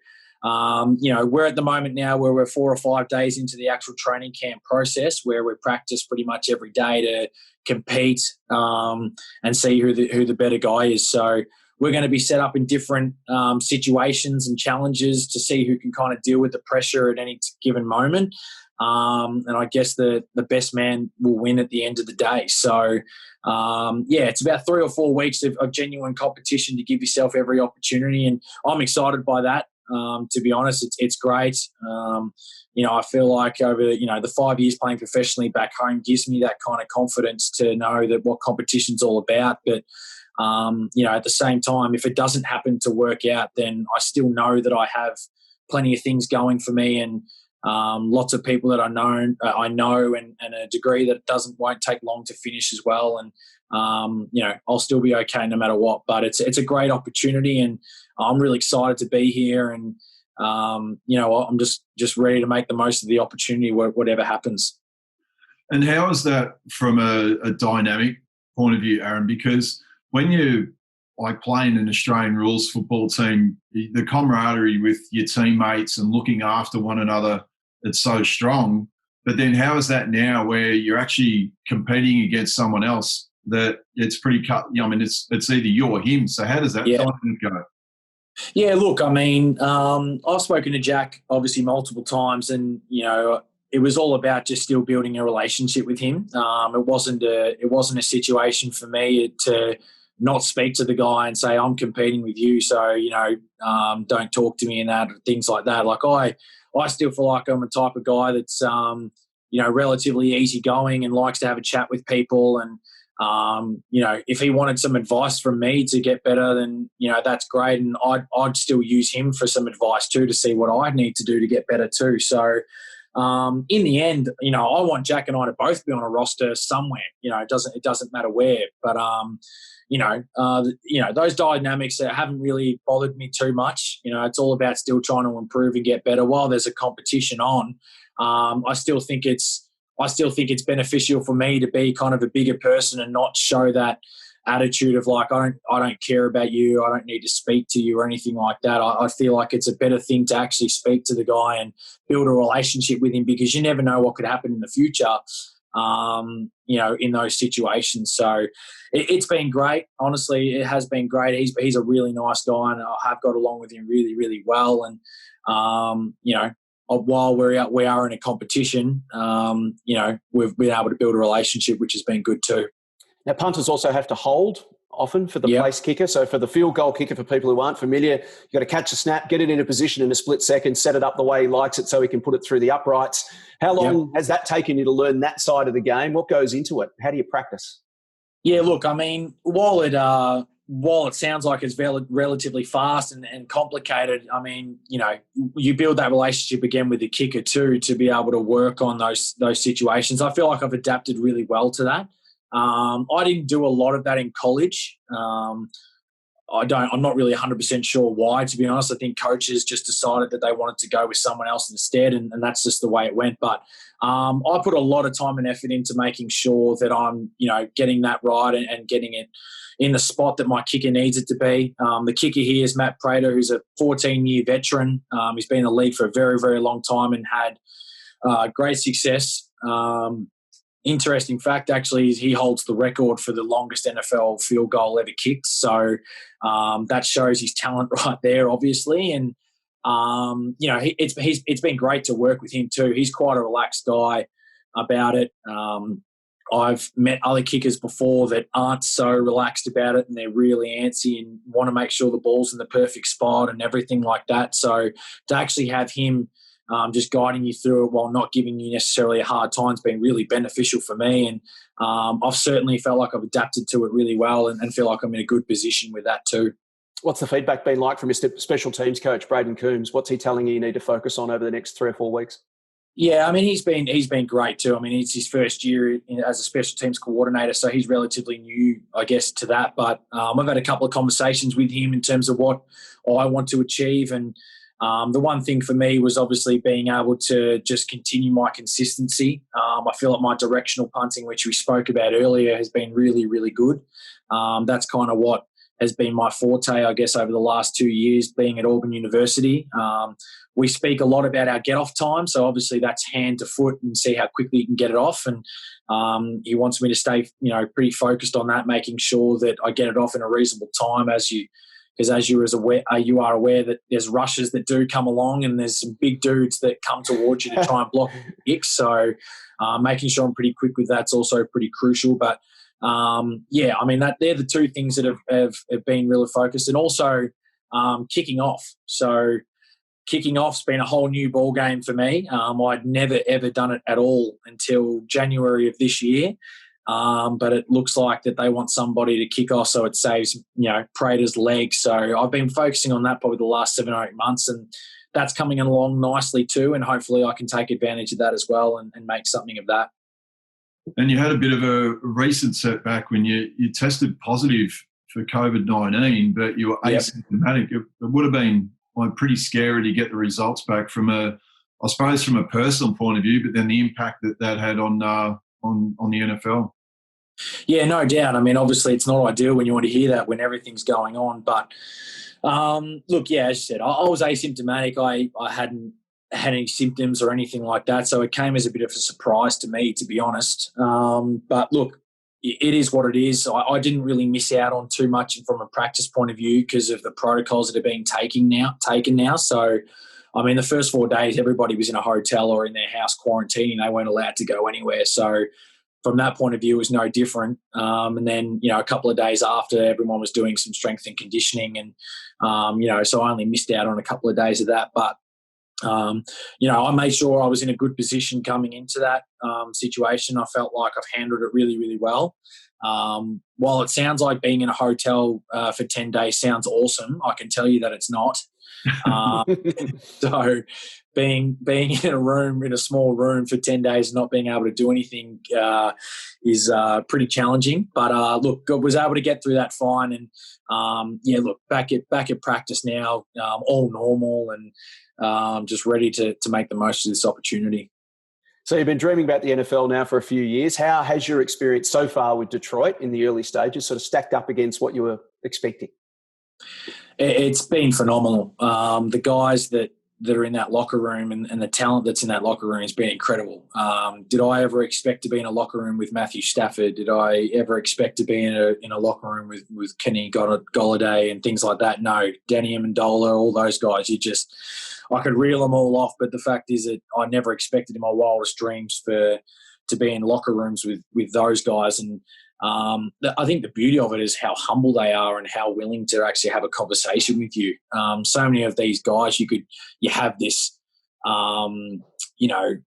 we're at the moment now where we're 4 or 5 days into the actual training camp process, where we practice pretty much every day to compete and see who the better guy is. So we're going to be set up in different situations and challenges to see who can kind of deal with the pressure at any given moment. And I guess the best man will win at the end of the day. So, it's about 3 or 4 weeks of genuine competition to give yourself every opportunity. And I'm excited by that. To be honest, it's great. I feel like over, the 5 years playing professionally back home gives me that kind of confidence to know that what competition's all about. But at the same time, if it doesn't happen to work out, then I still know that I have plenty of things going for me, and lots of people that I know, and a degree that won't take long to finish as well. And I'll still be okay no matter what. But it's a great opportunity, and I'm really excited to be here. And I'm just ready to make the most of the opportunity, whatever happens. And how is that from a dynamic point of view, Arryn? Because when you like playing an Australian rules football team, the camaraderie with your teammates and looking after one another it's so strong. But then how is that now where you're actually competing against someone else that it's pretty cut? I mean, it's either you or him. So how does that dynamic go? Yeah, look, I mean, I've spoken to Jack obviously multiple times, and it was all about just still building a relationship with him. It wasn't a situation for me to not speak to the guy and say I'm competing with you, so don't talk to me and that, things like that. Like I still feel like I'm the type of guy that's relatively easygoing and likes to have a chat with people. And if he wanted some advice from me to get better, then that's great, and I'd still use him for some advice too, to see what I need to do to get better too. So in the end, I want Jack and I to both be on a roster somewhere. It doesn't matter where, but those dynamics that haven't really bothered me too much. It's all about still trying to improve and get better while there's a competition on. I still think it's beneficial for me to be kind of a bigger person and not show that attitude of like, I don't care about you, I don't need to speak to you or anything like that. I feel like it's a better thing to actually speak to the guy and build a relationship with him, because you never know what could happen in the future, in those situations. So it's been great. Honestly, it has been great. He's a really nice guy, and I have got along with him really, really well. And, while we are in a competition, we've been able to build a relationship, which has been good too. Now, punters also have to hold often for the place kicker. So for the field goal kicker, for people who aren't familiar, you've got to catch a snap, get it in a position in a split second, set it up the way he likes it so he can put it through the uprights. How long has that taken you to learn that side of the game? What goes into it? How do you practice? Yeah, look, I mean, while it sounds like it's relatively fast and complicated, I mean, you build that relationship again with the kicker too, to be able to work on those situations. I feel like I've adapted really well to that. I didn't do a lot of that in college. I'm not really 100% sure why, to be honest. I think coaches just decided that they wanted to go with someone else instead, and that's just the way it went. But I put a lot of time and effort into making sure that I'm, getting that right and getting it in the spot that my kicker needs it to be. The kicker here is Matt Prater, who's a 14-year veteran. He's been in the league for a very, very long time and had great success. Interesting fact, actually, is he holds the record for the longest NFL field goal ever kicked. So that shows his talent right there, obviously. And, it's been great to work with him too. He's quite a relaxed guy about it. I've met other kickers before that aren't so relaxed about it, and they're really antsy and want to make sure the ball's in the perfect spot and everything like that. So to actually have him just guiding you through it while not giving you necessarily a hard time has been really beneficial for me. And I've certainly felt like I've adapted to it really well and feel like I'm in a good position with that too. What's the feedback been like from your special teams coach, Braden Coombs? What's he telling you need to focus on over the next 3 or 4 weeks? Yeah, I mean, he's been great too. I mean, it's his first year as a special teams coordinator, so he's relatively new, I guess, to that. But I've had a couple of conversations with him in terms of what I want to achieve. And the one thing for me was obviously being able to just continue my consistency. I feel like my directional punting, which we spoke about earlier, has been really, really good. That's kind of what has been my forte, I guess, over the last 2 years being at Auburn University. We speak a lot about our get-off time, so obviously that's hand to foot and see how quickly you can get it off. And he wants me to stay, pretty focused on that, making sure that I get it off in a reasonable time because you are aware that there's rushes that do come along and there's some big dudes that come towards you to try and block kicks. So making sure I'm pretty quick with that's also pretty crucial. But I mean, they're the two things that have been really focused. And also kicking off. So kicking off's been a whole new ball game for me. I'd never, ever done it at all until January of this year. But it looks like that they want somebody to kick off so it saves, Prater's legs. So I've been focusing on that probably the last 7 or 8 months, and that's coming along nicely too. And hopefully I can take advantage of that as well and make something of that. And you had a bit of a recent setback when you tested positive for COVID-19, but you were asymptomatic. It would have been pretty scary to get the results back from a personal point of view, but then the impact that had on the NFL. Yeah, no doubt. I mean, obviously it's not ideal when you want to hear that when everything's going on. But look, as you said, I was asymptomatic. I hadn't had any symptoms or anything like that. So it came as a bit of a surprise to me, to be honest. But look, it is what it is. I didn't really miss out on too much from a practice point of view because of the protocols that are being taken now. So, I mean, the first 4 days, everybody was in a hotel or in their house quarantining. They weren't allowed to go anywhere. So from that point of view, it was no different. And then, a couple of days after, everyone was doing some strength and conditioning. And, so I only missed out on a couple of days of that. But, I made sure I was in a good position coming into that situation. I felt like I've handled it really, really well. While it sounds like being in a hotel for 10 days sounds awesome, I can tell you that it's not. So being in a small room for 10 days and not being able to do anything is pretty challenging. But look, I was able to get through that fine. And back at practice now, all normal and just ready to make the most of this opportunity. So you've been dreaming about the NFL now for a few years. How has your experience so far with Detroit in the early stages sort of stacked up against what you were expecting? It's been phenomenal. The guys that are in that locker room and the talent that's in that locker room has been incredible. Did I ever expect to be in a locker room with Matthew Stafford? Did I ever expect to be in a locker room with Kenny Golladay and things like that? No. Danny Amendola, all those guys, I could reel them all off, but the fact is that I never expected in my wildest dreams to be in locker rooms with those guys. And I think the beauty of it is how humble they are and how willing to actually have a conversation with you. So many of these guys, you have this,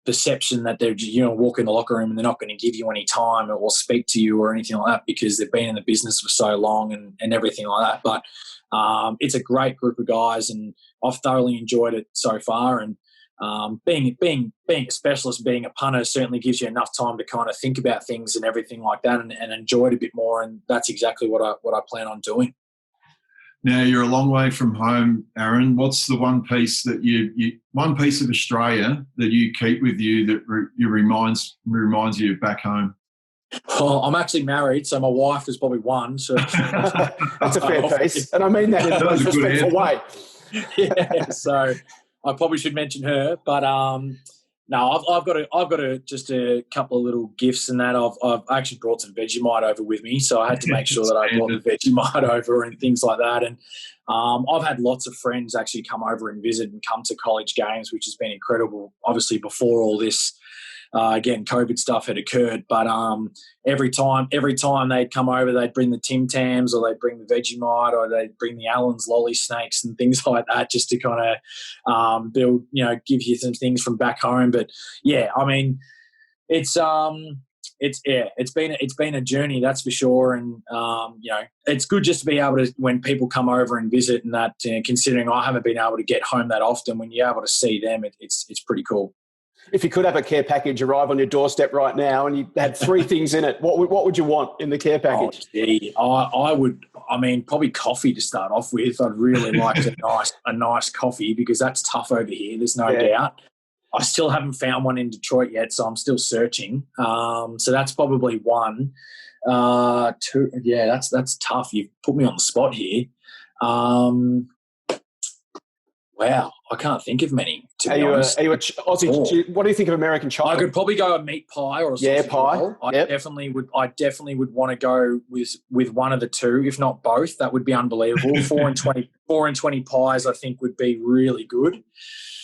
perception that they're walk in the locker room and they're not going to give you any time or speak to you or anything like that because they've been in the business for so long and everything like that. But it's a great group of guys and I've thoroughly enjoyed it so far. And being a specialist, being a punter certainly gives you enough time to kind of think about things and everything like that and enjoy it a bit more. And that's exactly what I plan on doing. Now you're a long way from home, Arryn. What's the one piece that one piece of Australia that you keep with you that reminds you of back home? Well, I'm actually married, so my wife is probably one. So that's a fair piece, and I mean that in the most respectful way. Yeah, so I probably should mention her, but no, I've got just a couple of little gifts and that. I've actually brought some Vegemite over with me, so I had to make sure that I brought the Vegemite over and things like that. And I've had lots of friends actually come over and visit and come to college games, which has been incredible. Obviously, before all this, again, COVID stuff had occurred, but every time they'd come over, they'd bring the Tim Tams or they'd bring the Vegemite or they'd bring the Allen's Lolly Snakes and things like that just to kind of build, give you some things from back home. But yeah, I mean, it's been a journey, that's for sure. And it's good just to be able to, when people come over and visit and that, considering I haven't been able to get home that often, when you're able to see them, it's pretty cool. If you could have a care package arrive on your doorstep right now and you had 3 things in it, what would you want in the care package? I would, probably coffee to start off with. I'd really like a nice coffee because that's tough over here. There's no doubt. I still haven't found one in Detroit yet, so I'm still searching. So that's probably one. 2, that's tough. You've put me on the spot here. Wow, I can't think of many. To be honest, are you a Aussie? What do you think of American child? I could probably go a meat pie or a sausage roll. I definitely would want to go with one of the two, if not both. That would be unbelievable. 4 and 20 pies, I think, would be really good.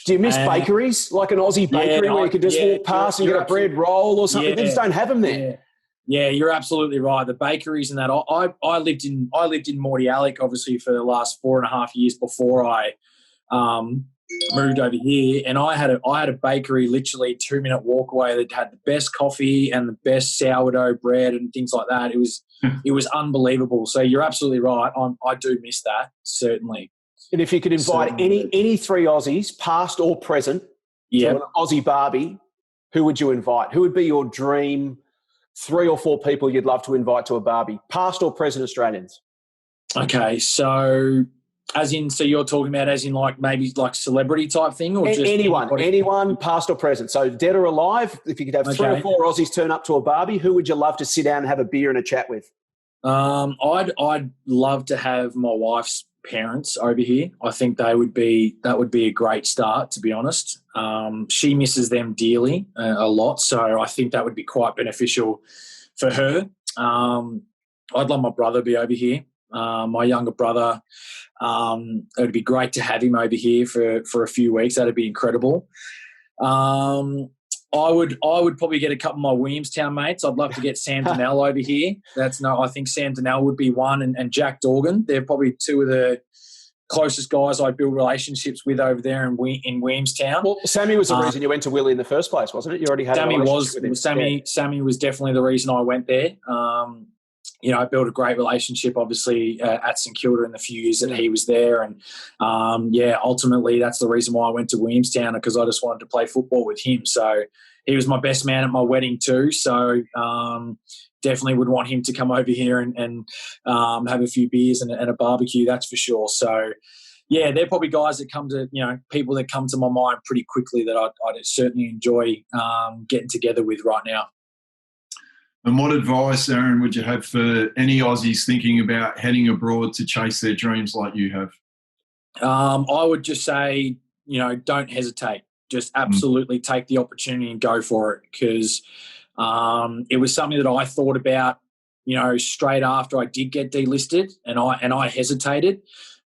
Do you miss bakeries, like an Aussie bakery where you could just walk past and get a bread roll or something? They just don't have them there. Yeah, you're absolutely right. The bakeries and that. I lived in Mordialloc, obviously, for the last 4.5 years before I moved over here, and I had a bakery literally 2-minute walk away that had the best coffee and the best sourdough bread and things like that. It was unbelievable. So you're absolutely right. I do miss that, certainly. And if you could invite any 3 Aussies, past or present, to an Aussie Barbie, who would you invite? Who would be your dream 3 or 4 people you'd love to invite to a Barbie, past or present Australians? Okay, so you're talking about as in like maybe like celebrity type thing, or just anyone past or present. So dead or alive, if you could have 3 or 4 Aussies turn up to a Barbie, who would you love to sit down and have a beer and a chat with? I'd love to have my wife's parents over here. I think that would be a great start, to be honest. She misses them dearly a lot, so I think that would be quite beneficial for her. I'd love my brother to be over here. My younger brother, it would be great to have him over here for a few weeks. That'd be incredible. I would probably get a couple of my Williamstown mates. I'd love to get Sam Donnell over here. I think Sam Donnell would be one, and Jack Dorgan. They're probably two of the closest guys I build relationships with over there in Williamstown. Well, Sammy was the reason you went to Willie in the first place, wasn't it? You already had a relationship with him. Sammy was definitely the reason I went there. I built a great relationship, obviously, at St Kilda in the few years that he was there. And, ultimately that's the reason why I went to Williamstown, because I just wanted to play football with him. So he was my best man at my wedding too. So definitely would want him to come over here and have a few beers and a barbecue, that's for sure. So, yeah, they're probably guys that come to, people that come to my mind pretty quickly that I'd certainly enjoy getting together with right now. And what advice, Arryn, would you have for any Aussies thinking about heading abroad to chase their dreams like you have? I would just say, don't hesitate. Just absolutely take the opportunity and go for it, because it was something that I thought about, straight after I did get delisted, and I hesitated.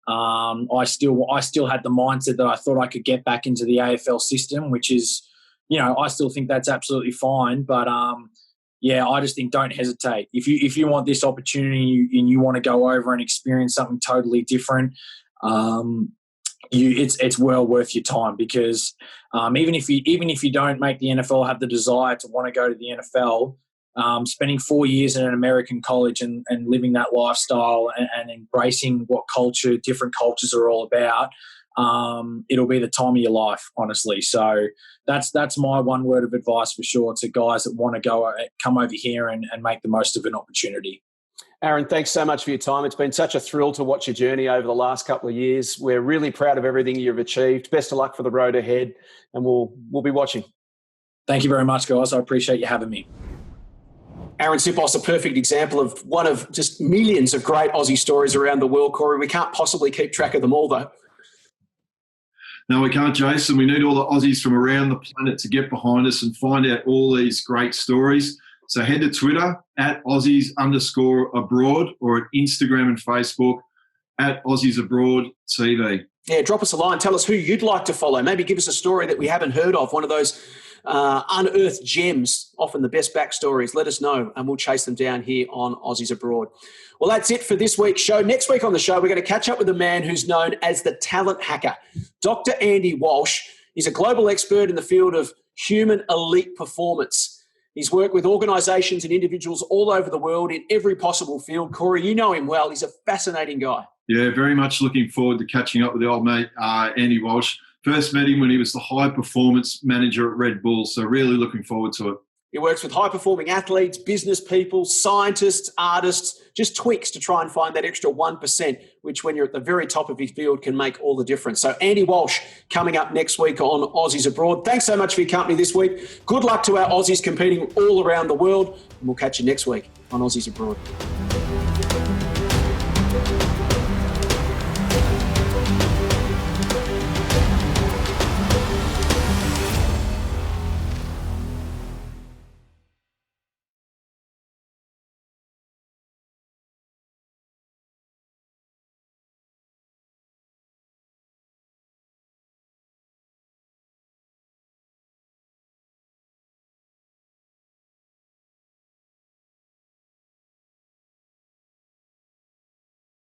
I still had the mindset that I thought I could get back into the AFL system, which is, I still think that's absolutely fine, but I just think don't hesitate. If you want this opportunity and you want to go over and experience something totally different, it's well worth your time, because even if you don't make the NFL, have the desire to want to go to the NFL, spending 4 years in an American college and living that lifestyle and embracing what different cultures are all about, it'll be the time of your life, honestly. So that's my one word of advice for sure to guys that want to come over here and make the most of an opportunity. Arryn, thanks so much for your time. It's been such a thrill to watch your journey over the last couple of years. We're really proud of everything you've achieved. Best of luck for the road ahead, and we'll be watching. Thank you very much, guys. I appreciate you having me. Arryn Siposs, a perfect example of one of just millions of great Aussie stories around the world, Corey. We can't possibly keep track of them all, though. No, we can't, Jason. We need all the Aussies from around the planet to get behind us and find out all these great stories. So head to Twitter at Aussies_abroad, or at Instagram and Facebook at Aussies Abroad TV. Yeah, drop us a line. Tell us who you'd like to follow. Maybe give us a story that we haven't heard of, one of those unearthed gems, often the best backstories. Let us know, and we'll chase them down here on Aussies Abroad. Well, that's it for this week's show. Next week on the show, we're going to catch up with a man who's known as the talent hacker, Dr. Andy Walsh. He's a global expert in the field of human elite performance. He's worked with organisations and individuals all over the world in every possible field. Corey, you know him well. He's a fascinating guy. Yeah, very much looking forward to catching up with the old mate, Andy Walsh. First met him when he was the high performance manager at Red Bull, so really looking forward to it. He works with high-performing athletes, business people, scientists, artists, just tweaks to try and find that extra 1%, which when you're at the very top of your field can make all the difference. So Andy Walsh coming up next week on Aussies Abroad. Thanks so much for your company this week. Good luck to our Aussies competing all around the world, and we'll catch you next week on Aussies Abroad.